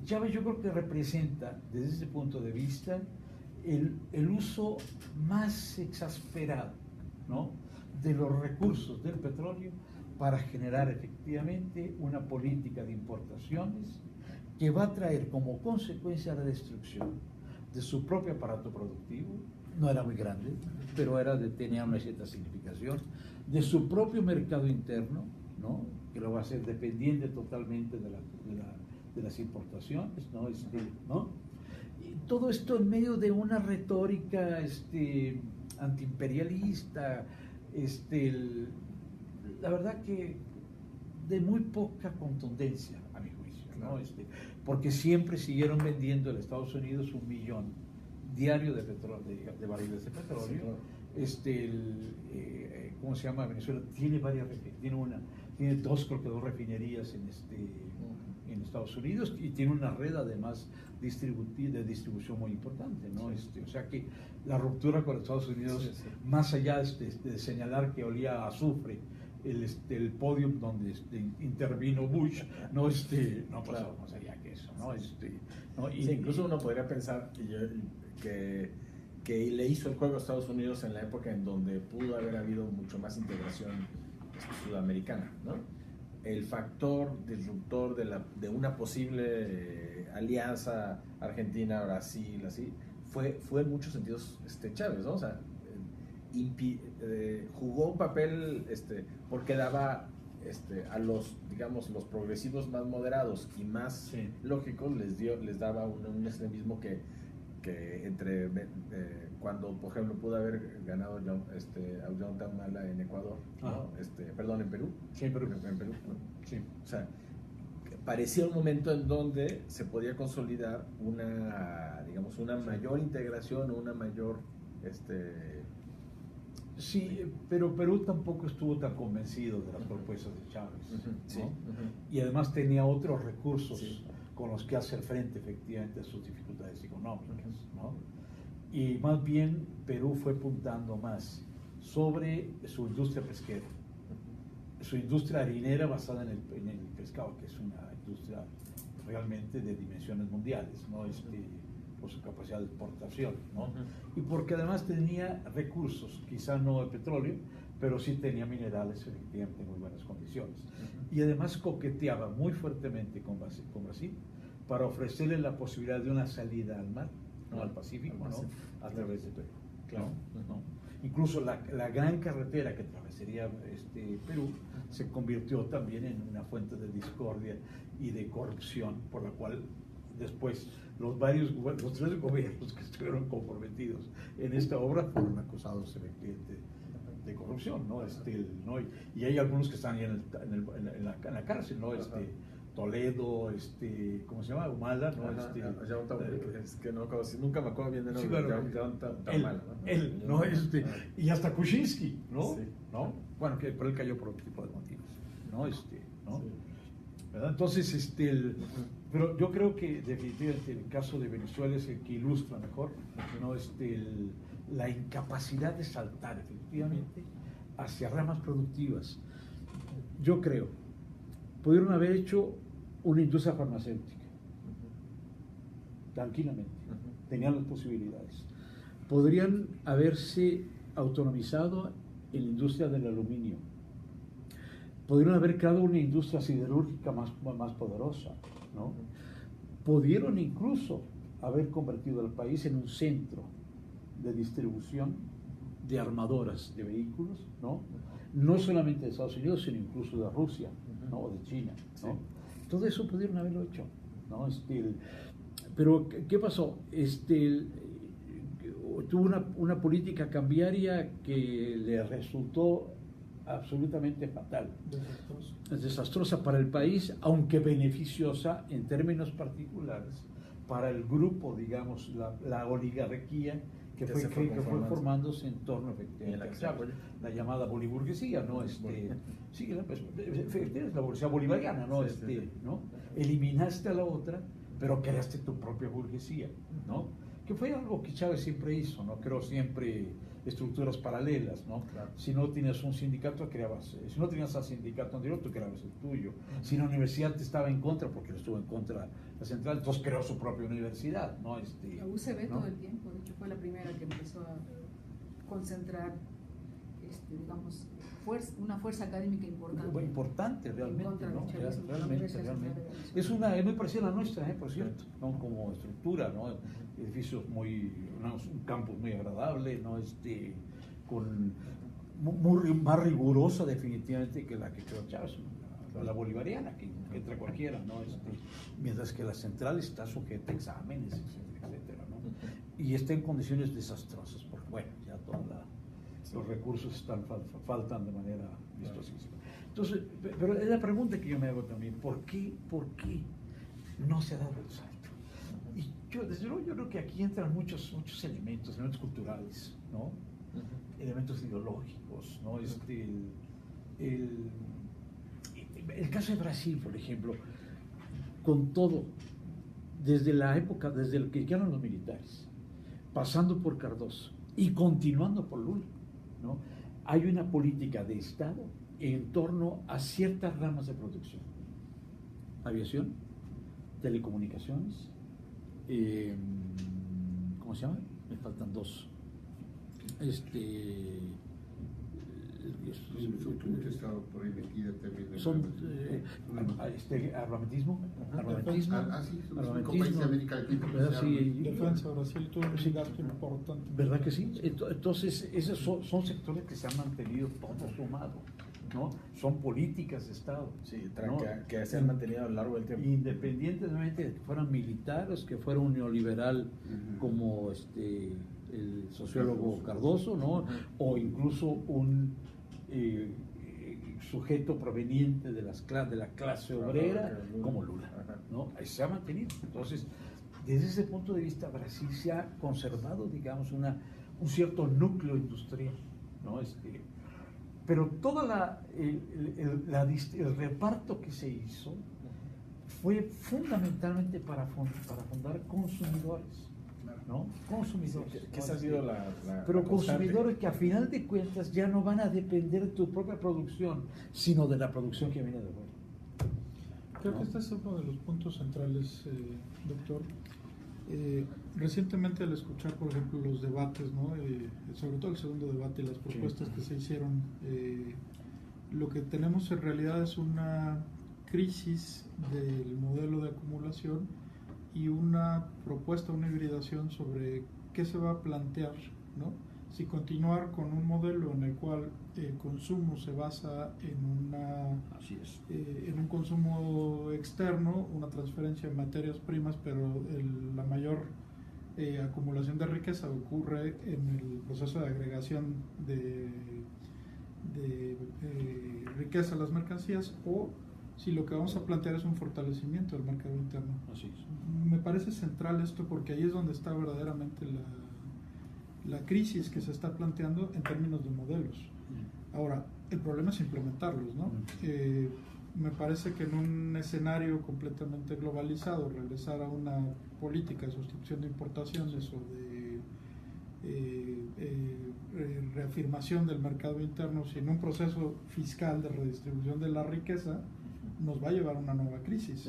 Chávez yo creo que representa desde ese punto de vista el uso más exasperado, ¿no?, de los recursos del petróleo para generar efectivamente una política de importaciones que va a traer como consecuencia la destrucción de su propio aparato productivo. No era muy grande, pero tenía una cierta significación, de su propio mercado interno, ¿no?, que lo va a hacer dependiente totalmente de las importaciones, ¿no? ¿No? Y todo esto en medio de una retórica antiimperialista, la verdad que de muy poca contundencia, a mi juicio, ¿no? Porque siempre siguieron vendiendo en Estados Unidos 1 millón diario de barriles de petróleo. Sí, claro. ¿Cómo se llama? Venezuela tiene 2 refinerías en Estados Unidos y tiene una red además de distribución muy importante, ¿no? O sea que la ruptura con Estados Unidos, más allá de señalar que olía a azufre el podium donde intervino Bush, no pasó más allá que eso, ¿no? ¿No? Sí, incluso uno podría pensar que le hizo el juego a Estados Unidos en la época en donde pudo haber habido mucho más integración sudamericana, ¿no? El factor disruptor de una posible alianza Argentina-Brasil, así, fue en muchos sentidos Chávez, ¿no? O sea, jugó un papel porque daba a los, digamos, los progresivos más moderados y más lógicos, les daba un extremismo que entre cuando, por ejemplo, pudo haber ganado a Ollanta Humala en Ecuador, ¿no? Perdón, en Perú. Sí, en Perú. ¿No? Sí. O sea, parecía un momento en donde se podía consolidar digamos, una mayor integración o una mayor Sí, pero Perú tampoco estuvo tan convencido de las propuestas de Chávez, ¿no? Y además tenía otros recursos con los que hacer frente efectivamente a sus dificultades económicas, ¿no? Y más bien Perú fue puntando más sobre su industria pesquera, su industria harinera basada en el pescado, que es una industria realmente de dimensiones mundiales, ¿no? Por su capacidad de exportación, ¿no? Y porque además tenía recursos, quizá no de petróleo, pero sí tenía minerales efectivamente en muy buenas condiciones. Y además coqueteaba muy fuertemente con Brasil para ofrecerle la posibilidad de una salida al mar, ¿no? Al Pacífico, ¿no? A través de Perú. Claro. ¿No? Incluso la gran carretera que atravesaría Perú se convirtió también en una fuente de discordia y de corrupción, por la cual después los 3 gobiernos que estuvieron comprometidos en esta obra fueron acusados efectivamente de corrupción, ¿no? ¿No? Y hay algunos que están en la cárcel, ¿no? Toledo, ¿cómo se llama? Humala, ¿no? Es que no, nunca me acuerdo bien de nombre. Sí, ¿no? Y hasta Kuczynski, ¿no? Sí. ¿No? Bueno, pero él cayó por otro tipo de motivos, ¿no? ¿No? Sí. ¿Verdad? Entonces, pero yo creo que definitivamente el caso de Venezuela es el que ilustra mejor, ¿no? La incapacidad de saltar efectivamente hacia ramas productivas. Yo creo, pudieron haber hecho una industria farmacéutica, tranquilamente, tenían las posibilidades. Podrían haberse autonomizado en la industria del aluminio. Pudieron haber creado una industria siderúrgica más poderosa, ¿no? Pudieron incluso haber convertido al país en un centro de distribución de armadoras de vehículos, ¿no? No solamente de Estados Unidos, sino incluso de Rusia, ¿no? O de China, ¿no? Sí. Todo eso pudieron haberlo hecho, ¿no? Pero ¿qué pasó? Tuvo una política cambiaria que le resultó absolutamente fatal, desastrosa para el país, aunque beneficiosa en términos particulares para el grupo, digamos, la oligarquía que fue formándose en torno efectivamente a Chávez, la llamada boliburguesía, ¿no? Sí, la burguesía bolivariana, ¿no? ¿No? Eliminaste a la otra, pero creaste tu propia burguesía, ¿no? Que fue algo que Chávez siempre hizo, ¿no? Creó siempre estructuras paralelas, ¿no? Claro. Si no tienes un sindicato, si no tenías al sindicato anterior, tú creabas el tuyo. Si la universidad te estaba en contra, porque estuvo en contra la central, entonces creó su propia universidad, ¿no? La UCB ¿no? todo el tiempo, de hecho fue la primera que empezó a concentrar, digamos, una fuerza académica importante. Muy importante realmente, contra ¿no? del chavismo, la Realmente. Universidad Central de Venezuela. Es muy parecida a la nuestra, por cierto, ¿no? Como estructura, ¿no? Edificios un campus muy agradable, ¿no? Más rigurosa definitivamente que la que creó Chávez, la bolivariana, que entra cualquiera, ¿no? Mientras que la central está sujeta a exámenes, etcétera, ¿no? Y está en condiciones desastrosas, porque bueno, ya los recursos faltan de manera vistosísima. Entonces, pero es la pregunta que yo me hago también, ¿por qué no se ha dado el salto? Y desde luego, yo creo que aquí entran muchos elementos culturales, ¿no? Elementos ideológicos, ¿no? El caso de Brasil, por ejemplo, con todo, desde el que llegaron los militares, pasando por Cardoso y continuando por Lula, ¿no? Hay una política de Estado en torno a ciertas ramas de producción: aviación, telecomunicaciones, ¿cómo se llama? Me faltan dos. Estado por ahí metida también. Son armamentismo, Sí, son países de América Latina. Defensa, Brasil tuvo un gasto importante. ¿Verdad que sí? Entonces, esos son sectores que se han mantenido todos sumados, ¿no? Son políticas de Estado. Sí, ¿no? que se han mantenido a lo largo del tiempo. Independientemente de que fueran militares, que fuera un neoliberal como el sociólogo Cardoso, ¿no? O incluso un sujeto proveniente de la clase obrera como Lula, ¿no? Ahí se ha mantenido. Entonces, desde ese punto de vista, Brasil se ha conservado, digamos, un cierto núcleo industrial, ¿no? Pero todo el reparto que se hizo fue fundamentalmente para fundar consumidores, ¿no? Consumidores. Que esa ha sido pero la consumidores que a final de cuentas ya no van a depender de tu propia producción, sino de la producción que viene de fuera. Creo ¿no? que este es uno de los puntos centrales, doctor. Recientemente, al escuchar, por ejemplo, los debates, ¿no? Sobre todo el segundo debate y las propuestas que se hicieron, lo que tenemos en realidad es una crisis del modelo de acumulación y una propuesta, una hibridación sobre qué se va a plantear, ¿no? Si continuar con un modelo en el cual el consumo se basa en un consumo externo, una transferencia de materias primas, pero la mayor acumulación de riqueza ocurre en el proceso de agregación de riqueza a las mercancías, o si lo que vamos a plantear es un fortalecimiento del mercado interno. Así es. Me parece central esto, porque ahí es donde está verdaderamente la crisis que se está planteando en términos de modelos. Ahora, el problema es implementarlos, ¿no? Me parece que en un escenario completamente globalizado, regresar a una política de sustitución de importaciones o de reafirmación del mercado interno sin un proceso fiscal de redistribución de la riqueza nos va a llevar a una nueva crisis.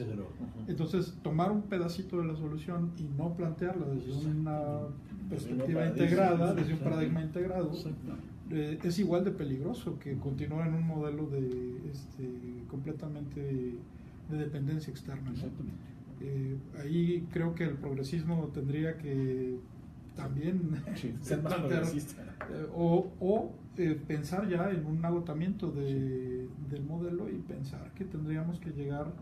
Entonces, tomar un pedacito de la solución y no plantearla desde una perspectiva integrada, desde un paradigma integrado, es igual de peligroso que continuar en un modelo completamente de dependencia externa, ¿no? Ahí creo que el progresismo tendría que también Sí, Ser más plantear, progresista. pensar ya en un agotamiento del modelo y pensar que tendríamos que llegar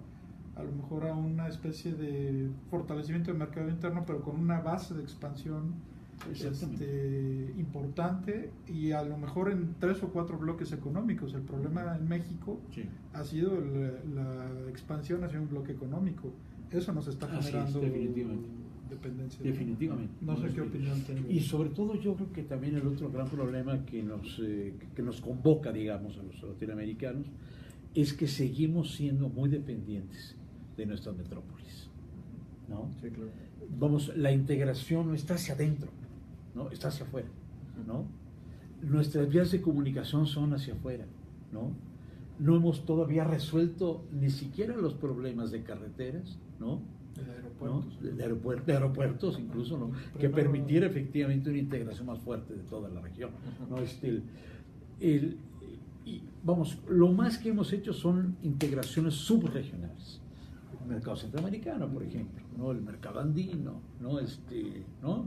a lo mejor a una especie de fortalecimiento del mercado interno, pero con una base de expansión importante, y a lo mejor en 3 o 4 bloques económicos. El problema en México Sí. ha sido la expansión hacia un bloque económico. Eso nos está Así es, generando definitivamente. dependencia. Definitivamente. No sé qué opinión tengo. Y sobre todo yo creo que también el otro gran problema que nos convoca, digamos, a los latinoamericanos, es que seguimos siendo muy dependientes de nuestras metrópolis, ¿no? Sí, claro. Vamos, la integración no está hacia adentro, ¿no? Está hacia afuera, ¿no? Nuestras vías de comunicación son hacia afuera, ¿no? No hemos todavía resuelto ni siquiera los problemas de carreteras, ¿no? De aeropuertos incluso, ¿no? Que permitiera efectivamente una integración más fuerte de toda la región, ¿no? Vamos, lo más que hemos hecho son integraciones subregionales. El mercado centroamericano, por ejemplo, ¿no? El mercado andino, ¿no? ¿No?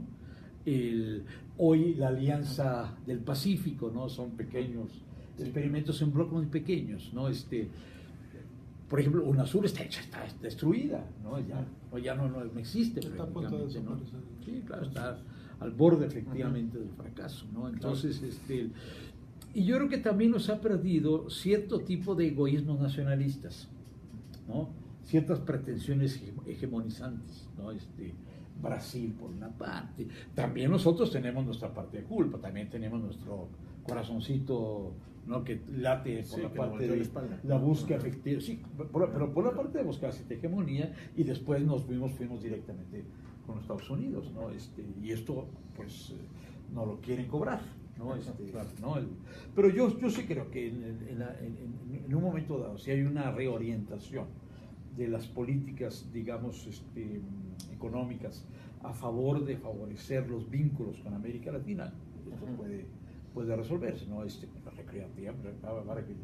Hoy la Alianza del Pacífico, ¿no? Son pequeños experimentos en bloques muy pequeños, ¿no? Por ejemplo, UNASUR está destruida, ¿no? Ya no existe. Está a punto de ¿no? desaparecer. Sí, claro, está al borde efectivamente del fracaso, ¿no? Entonces, y yo creo que también nos ha perdido cierto tipo de egoísmos nacionalistas, ¿no? Ciertas pretensiones hegemonizantes, ¿no? Brasil por una parte, también nosotros tenemos nuestra parte de culpa, también tenemos nuestro corazoncito, ¿no? Que late por la parte de la búsqueda efectiva, sí, pero por la parte de buscar esta hegemonía, y después fuimos directamente con Estados Unidos, ¿no? Y esto pues no lo quieren cobrar, ¿no? Claro. ¿no? Pero yo sí creo que en un momento dado, si hay una reorientación de las políticas, digamos, económicas a favor de favorecer los vínculos con América Latina, esto puede resolverse, ¿no? Requiere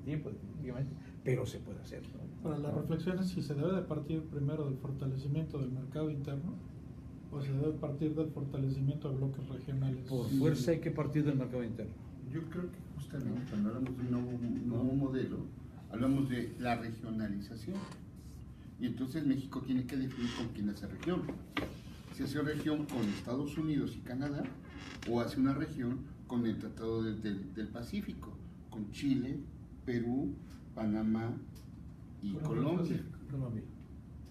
tiempo, definitivamente, pero se puede hacer, ¿no? Para la reflexión es si se debe de partir primero del fortalecimiento del mercado interno o se debe partir del fortalecimiento de bloques regionales. Por fuerza hay que partir del mercado interno. Yo creo que justamente cuando hablamos de un nuevo modelo, hablamos de la regionalización. Y entonces México tiene que definir con quién hace región. Si hace región con Estados Unidos y Canadá, o hace una región con el Tratado del Pacífico, con Chile, Perú, Panamá y Colombia.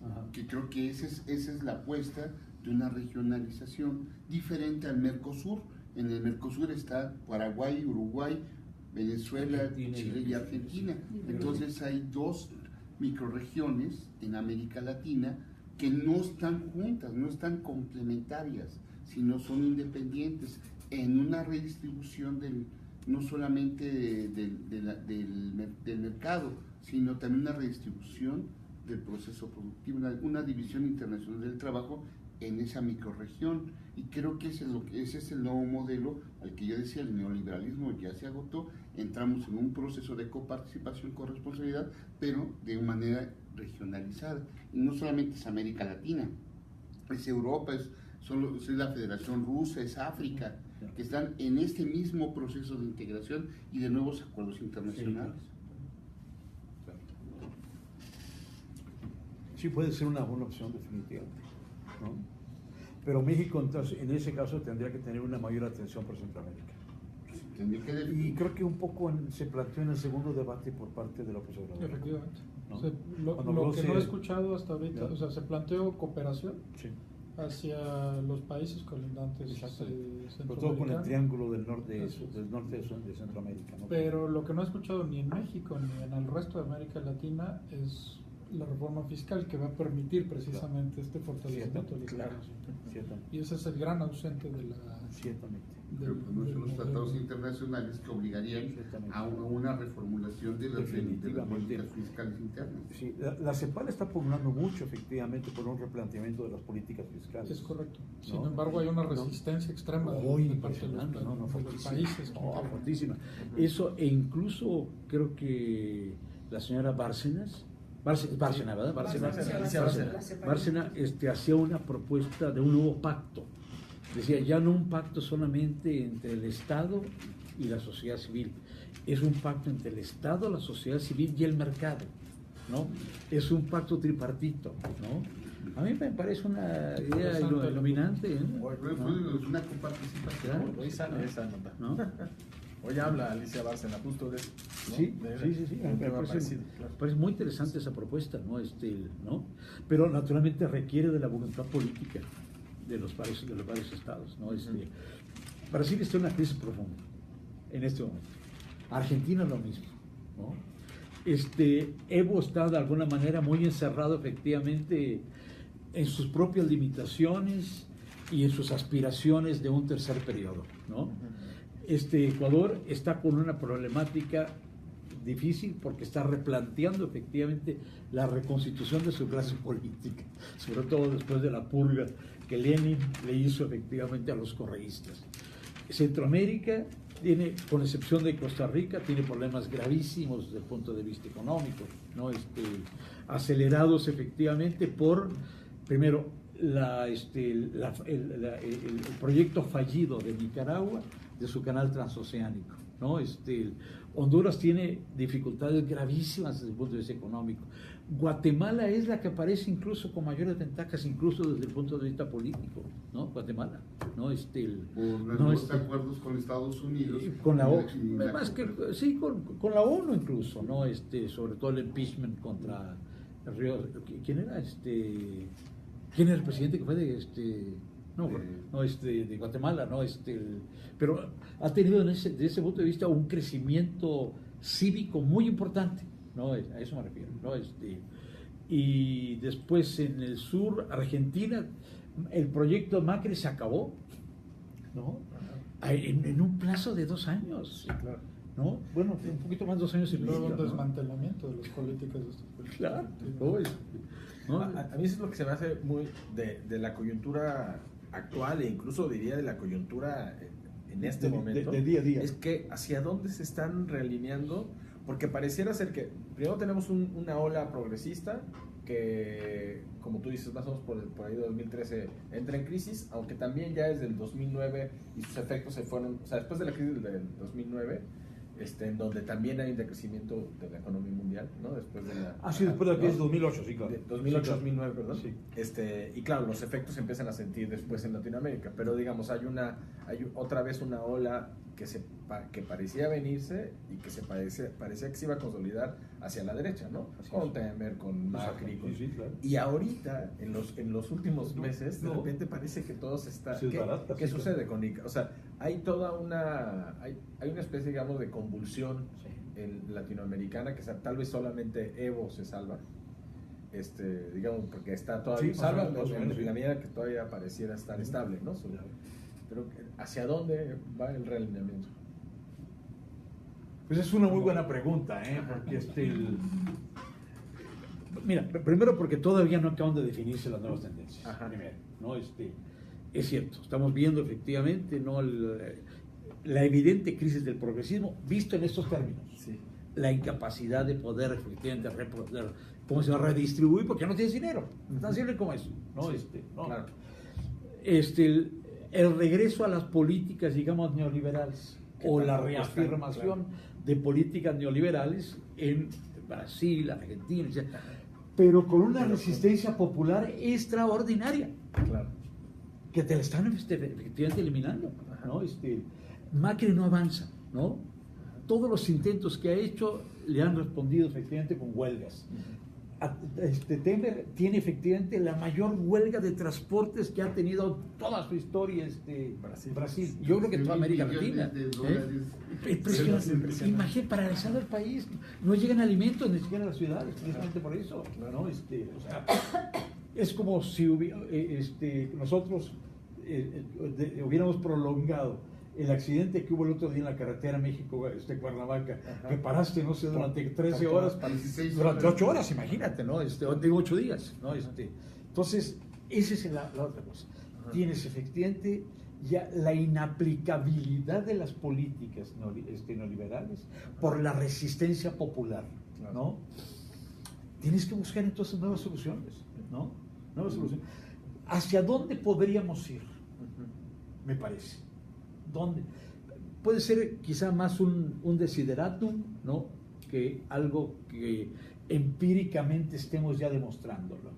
Ajá. Que creo que esa es la apuesta de una regionalización diferente al Mercosur. En el Mercosur está Paraguay, Uruguay, Venezuela, Argentina, Chile y Argentina. Entonces hay 2 microrregiones en América Latina que no están juntas, no están complementarias, sino son independientes en una redistribución no solamente del mercado, sino también una redistribución del proceso productivo, una división internacional del trabajo en esa microrregión. Y creo que ese es el nuevo modelo al que yo decía, el neoliberalismo ya se agotó, entramos en un proceso de coparticipación, corresponsabilidad, pero de una manera regionalizada. Y no solamente es América Latina, es Europa, es la Federación Rusa, es África, que están en este mismo proceso de integración y de nuevos acuerdos internacionales. Sí, puede ser una buena opción definitivamente, ¿no? Pero México entonces, en ese caso tendría que tener una mayor atención por Centroamérica. Y creo que un poco se planteó en el segundo debate por parte de López Obrador. Efectivamente. ¿No? O sea, lo que no he escuchado hasta ahorita, o sea, se planteó cooperación hacia los países colindantes sobre todo con el triángulo del norte de Centroamérica, ¿no? Pero lo que no he escuchado ni en México ni en el resto de América Latina es la reforma fiscal que va a permitir precisamente este fortalecimiento. Y ese es el gran ausente de la... Son los tratados internacionales que obligarían a una reformulación de las políticas fiscales internas. Sí, la CEPAL está pugnando mucho efectivamente por un replanteamiento de las políticas fiscales. Es correcto. Sin embargo, hay una resistencia extrema de parte de los países. Fortísima. Eso, e incluso creo que la señora Bárcena, ¿verdad? Bárcena hacía una propuesta de un nuevo pacto decía, ya no un pacto solamente entre el Estado y la sociedad civil, es un pacto entre el Estado, la sociedad civil y el mercado, ¿no? Es un pacto tripartito, ¿no? A mí me parece una idea iluminante, ¿no? Es una coparticipación. Claro. Hoy sale esa nota. ¿No? Hoy habla Alicia Bárcena justo de eso, ¿no? Sí, De- sí. de un tema parecido, claro. Parece muy interesante esa propuesta, ¿no? ¿No? Pero naturalmente requiere de la voluntad política de los varios estados, ¿no? Brasil está en una crisis profunda en este momento. Argentina lo mismo, ¿no? Evo está de alguna manera muy encerrado efectivamente en sus propias limitaciones y en sus aspiraciones de un tercer periodo, ¿no? Ecuador está con una problemática difícil porque está replanteando efectivamente la reconstitución de su clase política, sobre todo después de la purga que Lenin le hizo efectivamente a los correístas. Centroamérica tiene, con excepción de Costa Rica, tiene problemas gravísimos desde el punto de vista económico, ¿no? Acelerados efectivamente por, primero, el proyecto fallido de Nicaragua de su canal transoceánico, ¿no? Honduras tiene dificultades gravísimas desde el punto de vista económico. Guatemala es la que aparece incluso con mayores ventajas, incluso desde el punto de vista político, ¿no? Guatemala, ¿no? Por los acuerdos con Estados Unidos. Con la ONU, y más que, sí, con la ONU incluso, ¿no? Sobre todo el impeachment contra el Río. ¿Quién era? ¿Quién era el presidente que fue de de Guatemala, ¿no? Pero ha tenido desde ese punto de vista un crecimiento cívico muy importante, ¿no? A eso me refiero, ¿no? Y después en el sur, Argentina, el proyecto Macri se acabó, ¿no? En un plazo de 2 años, Sí, claro. ¿no? Bueno, un poquito más, 2 años y Luego medio, un ¿no? desmantelamiento de las políticas de estos países. Claro, ¿no? A mí eso es lo que se me hace muy de la coyuntura actual e incluso diría de la coyuntura en este momento. De día a día. Es que hacia dónde se están realineando, porque pareciera ser que primero tenemos una ola progresista que, como tú dices, más o menos por ahí de 2013 entra en crisis, aunque también ya desde el 2009 y sus efectos se fueron, o sea, después de la crisis del 2009, en donde también hay un decrecimiento de la economía mundial, ¿no? Después de la... Sí, después de la crisis de ¿no? 2008, sí, claro. 2008-2009, perdón. Sí. Y claro, los efectos se empiezan a sentir después en Latinoamérica, pero digamos, hay otra vez una ola que parecía venirse y que parecía que se iba a consolidar hacia la derecha, ¿no? Con Temer, con Macri. Sí, claro. Y ahorita, en los últimos meses, de repente parece que todo se está... Se desbarata, ¿Qué sí, sucede con Nicaragua? O sea, hay toda hay una especie, digamos, de convulsión en latinoamericana que tal vez solamente Evo se salva. Digamos, porque está todavía Sí, salva más o menos, en la medida que todavía pareciera estar estable, ¿no? Pero ¿hacia dónde va el realineamiento? Pues es una muy buena pregunta, ¿eh? Porque mira, primero porque todavía no acaban de definirse las nuevas tendencias. Ajá. Primero, ¿no? Es cierto, estamos viendo efectivamente, ¿no? La evidente crisis del progresismo visto en estos términos. Sí. La incapacidad de poder efectivamente ¿cómo se va a redistribuir? Porque no tienes dinero. Tan simple como eso, ¿no? Sí, ¿no? claro. El regreso a las políticas, digamos, neoliberales o la tampoco reafirmación están, de políticas neoliberales en Brasil, Argentina, etc. Pero con una resistencia popular extraordinaria, Claro. que te la están efectivamente eliminando, ¿no? Macri no avanza, ¿no? Todos los intentos que ha hecho le han respondido efectivamente con huelgas. Temer tiene efectivamente la mayor huelga de transportes que ha tenido toda su historia Brasil. Yo creo que toda América Latina. Impresionante. Imagínate, paralizado el país. No llegan alimentos ni siquiera a las ciudades, precisamente por eso. ¿No? Es como si nosotros hubiéramos prolongado el accidente que hubo el otro día en la carretera México-Cuernavaca, que paraste, no sé, durante 13 horas, durante 8 horas, imagínate, ¿no? Digo 8 días, ¿no? Entonces, esa es la otra cosa. Tienes efectivamente ya la inaplicabilidad de las políticas neoliberales por la resistencia popular, ¿no? Tienes que buscar entonces nuevas soluciones, ¿no? Nuevas soluciones. ¿Hacia dónde podríamos ir? me parece. ¿Dónde? Puede ser quizá más un desideratum, ¿no?, que algo que empíricamente estemos ya demostrándolo.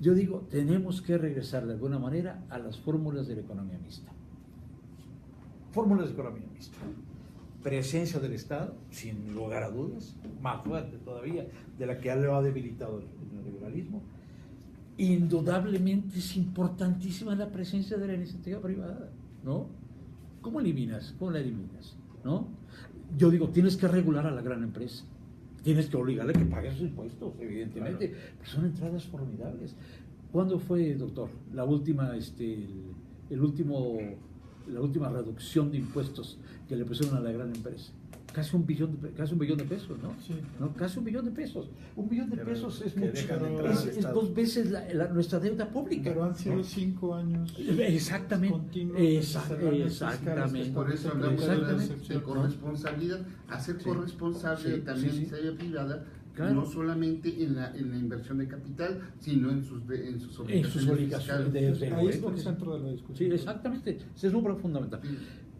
Yo digo, tenemos que regresar de alguna manera a las fórmulas de la economía mixta. Fórmulas de economía mixta. Presencia del Estado, sin lugar a dudas, más fuerte todavía de la que lo ha debilitado el neoliberalismo. Indudablemente es importantísima la presencia de la iniciativa privada, ¿no? ¿Cómo la eliminas? ¿No? Yo digo, tienes que regular a la gran empresa, tienes que obligarle a que pague sus impuestos, evidentemente, claro. Pero son entradas formidables. ¿Cuándo fue, doctor, la última, la última reducción de impuestos que le pusieron a la gran empresa? Casi un billón de pesos, ¿no? Sí. ¿No? Casi $1 billón. $1 billón es mucho, es 2 veces nuestra deuda pública. Pero han sido 5 años. Exactamente. Exactamente. Por eso hablamos de corresponsabilidad, hacer corresponsable también la iniciativa privada. Claro. No solamente en la inversión de capital, sino en sus obligaciones fiscales. Ahí está el centro de la discusión. Sí, exactamente. Ese es un problema fundamental.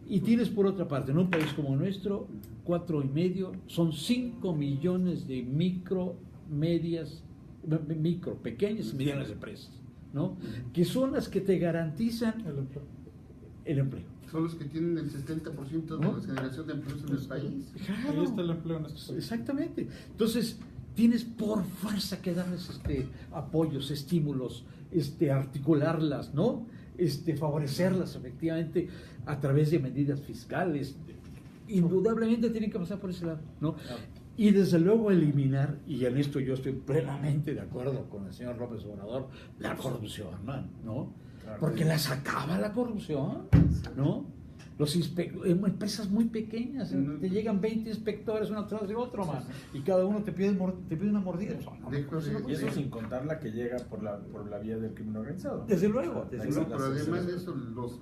Y tienes por otra parte, en un país como nuestro, 4,5, son 5 millones de pequeñas y medianas empresas, ¿no? Que son las que te garantizan el empleo. Son los que tienen el 70% de la generación de empleos en el país. Claro. Ahí está el empleo en este país. Exactamente. Entonces, tienes por fuerza que darles apoyos, estímulos, articularlas, ¿no? Favorecerlas efectivamente a través de medidas fiscales. Indudablemente tienen que pasar por ese lado, ¿no? Y desde luego eliminar, y en esto yo estoy plenamente de acuerdo con el señor López Obrador, la corrupción, ¿no? Porque la sacaba la corrupción, ¿no? Empresas muy pequeñas, te llegan 20 inspectores uno tras de otro, man, y cada uno te pide una mordida. Y eso sin contar la que llega por la vía del crimen organizado. Desde luego. Pero además de eso,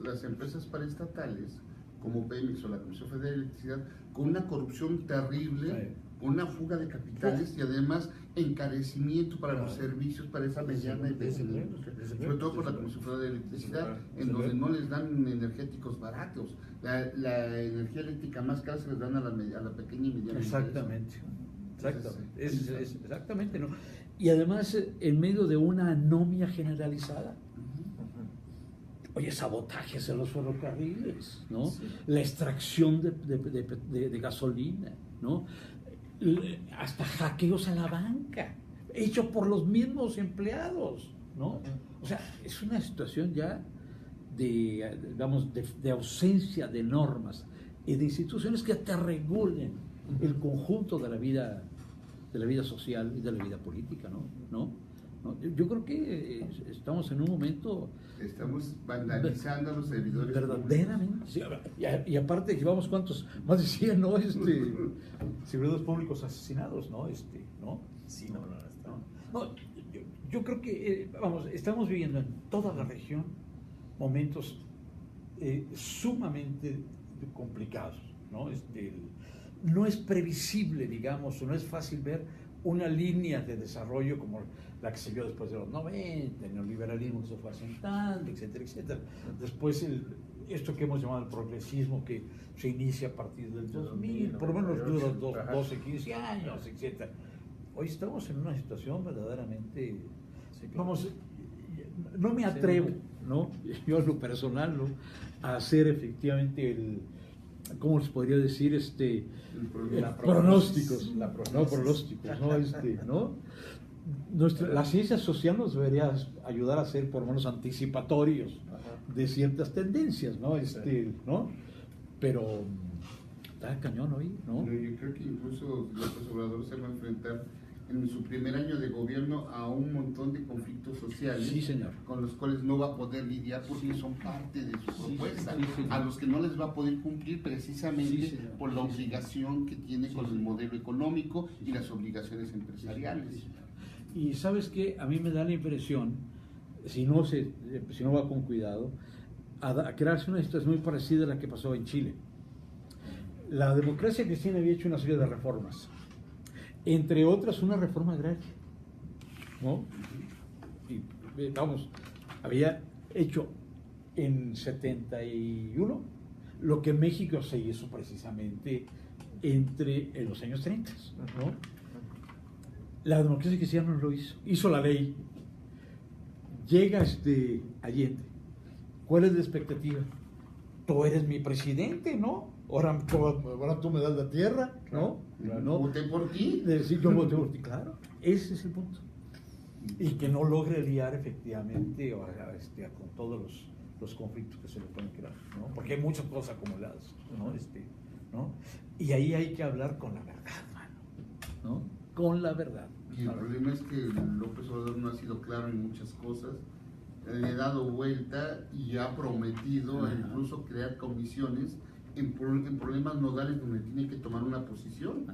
las empresas paraestatales, como Pemex o la Comisión Federal de Electricidad, con una corrupción terrible, una fuga de capitales y además encarecimiento para los servicios para esa mediana y pequeña industria, sobre todo por la Comisión Federal de Electricidad, en donde no les dan energéticos baratos. La energía eléctrica más cara se les dan a la pequeña y mediana industria. Exactamente, ¿no? Y además en medio de una anomia generalizada. Oye, sabotajes en los ferrocarriles, ¿no? Sí. La extracción de gasolina, ¿no? Hasta hackeos a la banca, hecho por los mismos empleados, ¿no? O sea, es una situación ya de ausencia de normas y de instituciones que te regulen el conjunto de la vida social y de la vida política, ¿no? Yo creo que estamos en un momento... Estamos vandalizando a los servidores verdaderamente. Sí, y aparte llevamos cuántos, más de 100, ¿no? Servidores públicos asesinados, ¿no? ¿No? Sí, no, yo creo que, estamos viviendo en toda la región momentos sumamente complicados, ¿no? No es previsible, digamos, o no es fácil ver una línea de desarrollo como la que se vio después de los 90, el neoliberalismo que se fue asentando, etcétera, etcétera. Después esto que hemos llamado el progresismo, que se inicia a partir del 2000, por lo menos dura 12, 15 años, etcétera. Hoy estamos en una situación verdaderamente... no me atrevo, ¿no? Yo en lo personal, ¿no?, a hacer efectivamente ¿cómo les podría decir? Pronósticos, ¿no? La ciencia social nos debería ayudar a ser por lo menos anticipatorios de ciertas tendencias, ¿no? ¿No? Pero está cañón hoy, ¿no? Yo creo que incluso López Obrador se va a enfrentar en su primer año de gobierno a un montón de conflictos sociales, sí, señor, con los cuales no va a poder lidiar porque son parte de su propuesta, a los que no les va a poder cumplir precisamente por la obligación que tiene con el modelo económico y las obligaciones empresariales. Y ¿sabes qué? A mí me da la impresión, si no va con cuidado, a crearse una situación muy parecida a la que pasó en Chile. La democracia cristiana había hecho una serie de reformas, entre otras una reforma agraria, ¿no? Y había hecho en 71, lo que México se hizo precisamente en los años 30, ¿no? La democracia cristiana no lo hizo la ley. Llega Allende. ¿Cuál es la expectativa? Tú eres mi presidente, ¿no? Ahora tú me das la tierra, ¿no? Claro. ¿No? Voté por ti. Decir, yo voté por ti, claro. Ese es el punto. Y que no logre liar efectivamente con todos los conflictos que se le pueden crear, ¿no? Porque hay muchas cosas acumuladas, ¿no? ¿No? Y ahí hay que hablar con la verdad, mano, ¿no? Con la verdad. Y el problema es que López Obrador no ha sido claro en muchas cosas, le ha dado vuelta y ha prometido incluso crear comisiones en problemas nodales donde tiene que tomar una posición.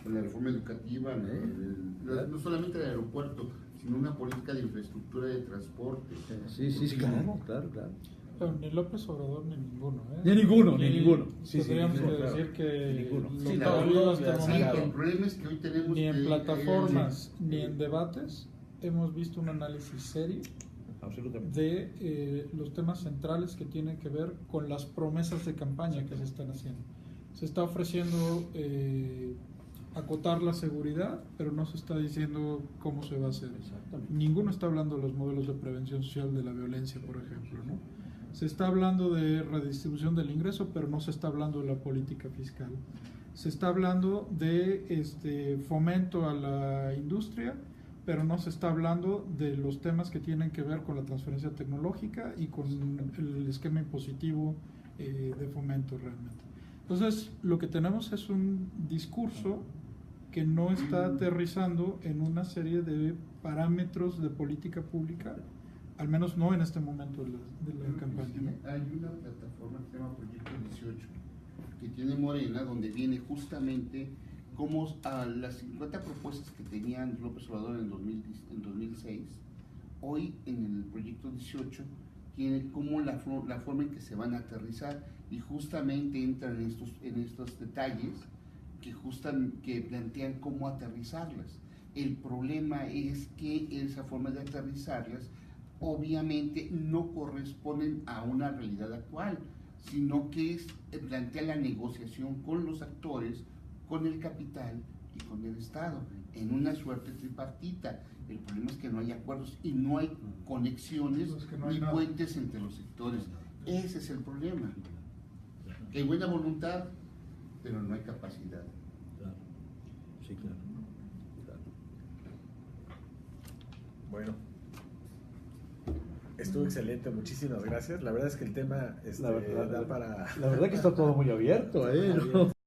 La reforma educativa, no solamente el aeropuerto, sino una política de infraestructura de transporte. Sí, claro. Pero ni López Obrador ni ninguno. Ni ninguno. Sí, Tendríamos ninguno, que claro. decir que Ninguno. lo Sí, que ha habido hasta el sí, momento, el problema es que hoy tenemos ni en que- plataformas ni en debates, hemos visto un análisis serio Absolutamente. de los temas centrales que tienen que ver con las promesas de campaña que se están haciendo. Se está ofreciendo acotar la seguridad, pero no se está diciendo cómo se va a hacer. Exactamente. Ninguno está hablando de los modelos de prevención social de la violencia, por ejemplo, ¿no? Se está hablando de redistribución del ingreso, pero no se está hablando de la política fiscal. Se está hablando de fomento a la industria, pero no se está hablando de los temas que tienen que ver con la transferencia tecnológica y con el esquema impositivo de fomento realmente. Entonces, lo que tenemos es un discurso que no está aterrizando en una serie de parámetros de política pública, al menos no en este momento de la campaña, ¿no? Hay una plataforma que se llama Proyecto 18 que tiene Morena, donde viene justamente cómo a las 50 propuestas que tenían López Obrador en 2006, hoy en el Proyecto 18 tiene como la forma en que se van a aterrizar, y justamente entran en estos detalles que plantean cómo aterrizarlas. El problema es que esa forma de aterrizarlas obviamente no corresponden a una realidad actual, sino que plantea la negociación con los actores, con el capital y con el Estado, en una suerte tripartita. El problema es que no hay acuerdos y no hay conexiones Es que no hay ni nada. puentes entre los sectores. Ese es el problema. Que hay buena voluntad, pero no hay capacidad. Claro. Sí, claro. Bueno, estuvo excelente, muchísimas gracias. La verdad es que el tema La verdad, da para... La verdad que está todo muy abierto, ¿no?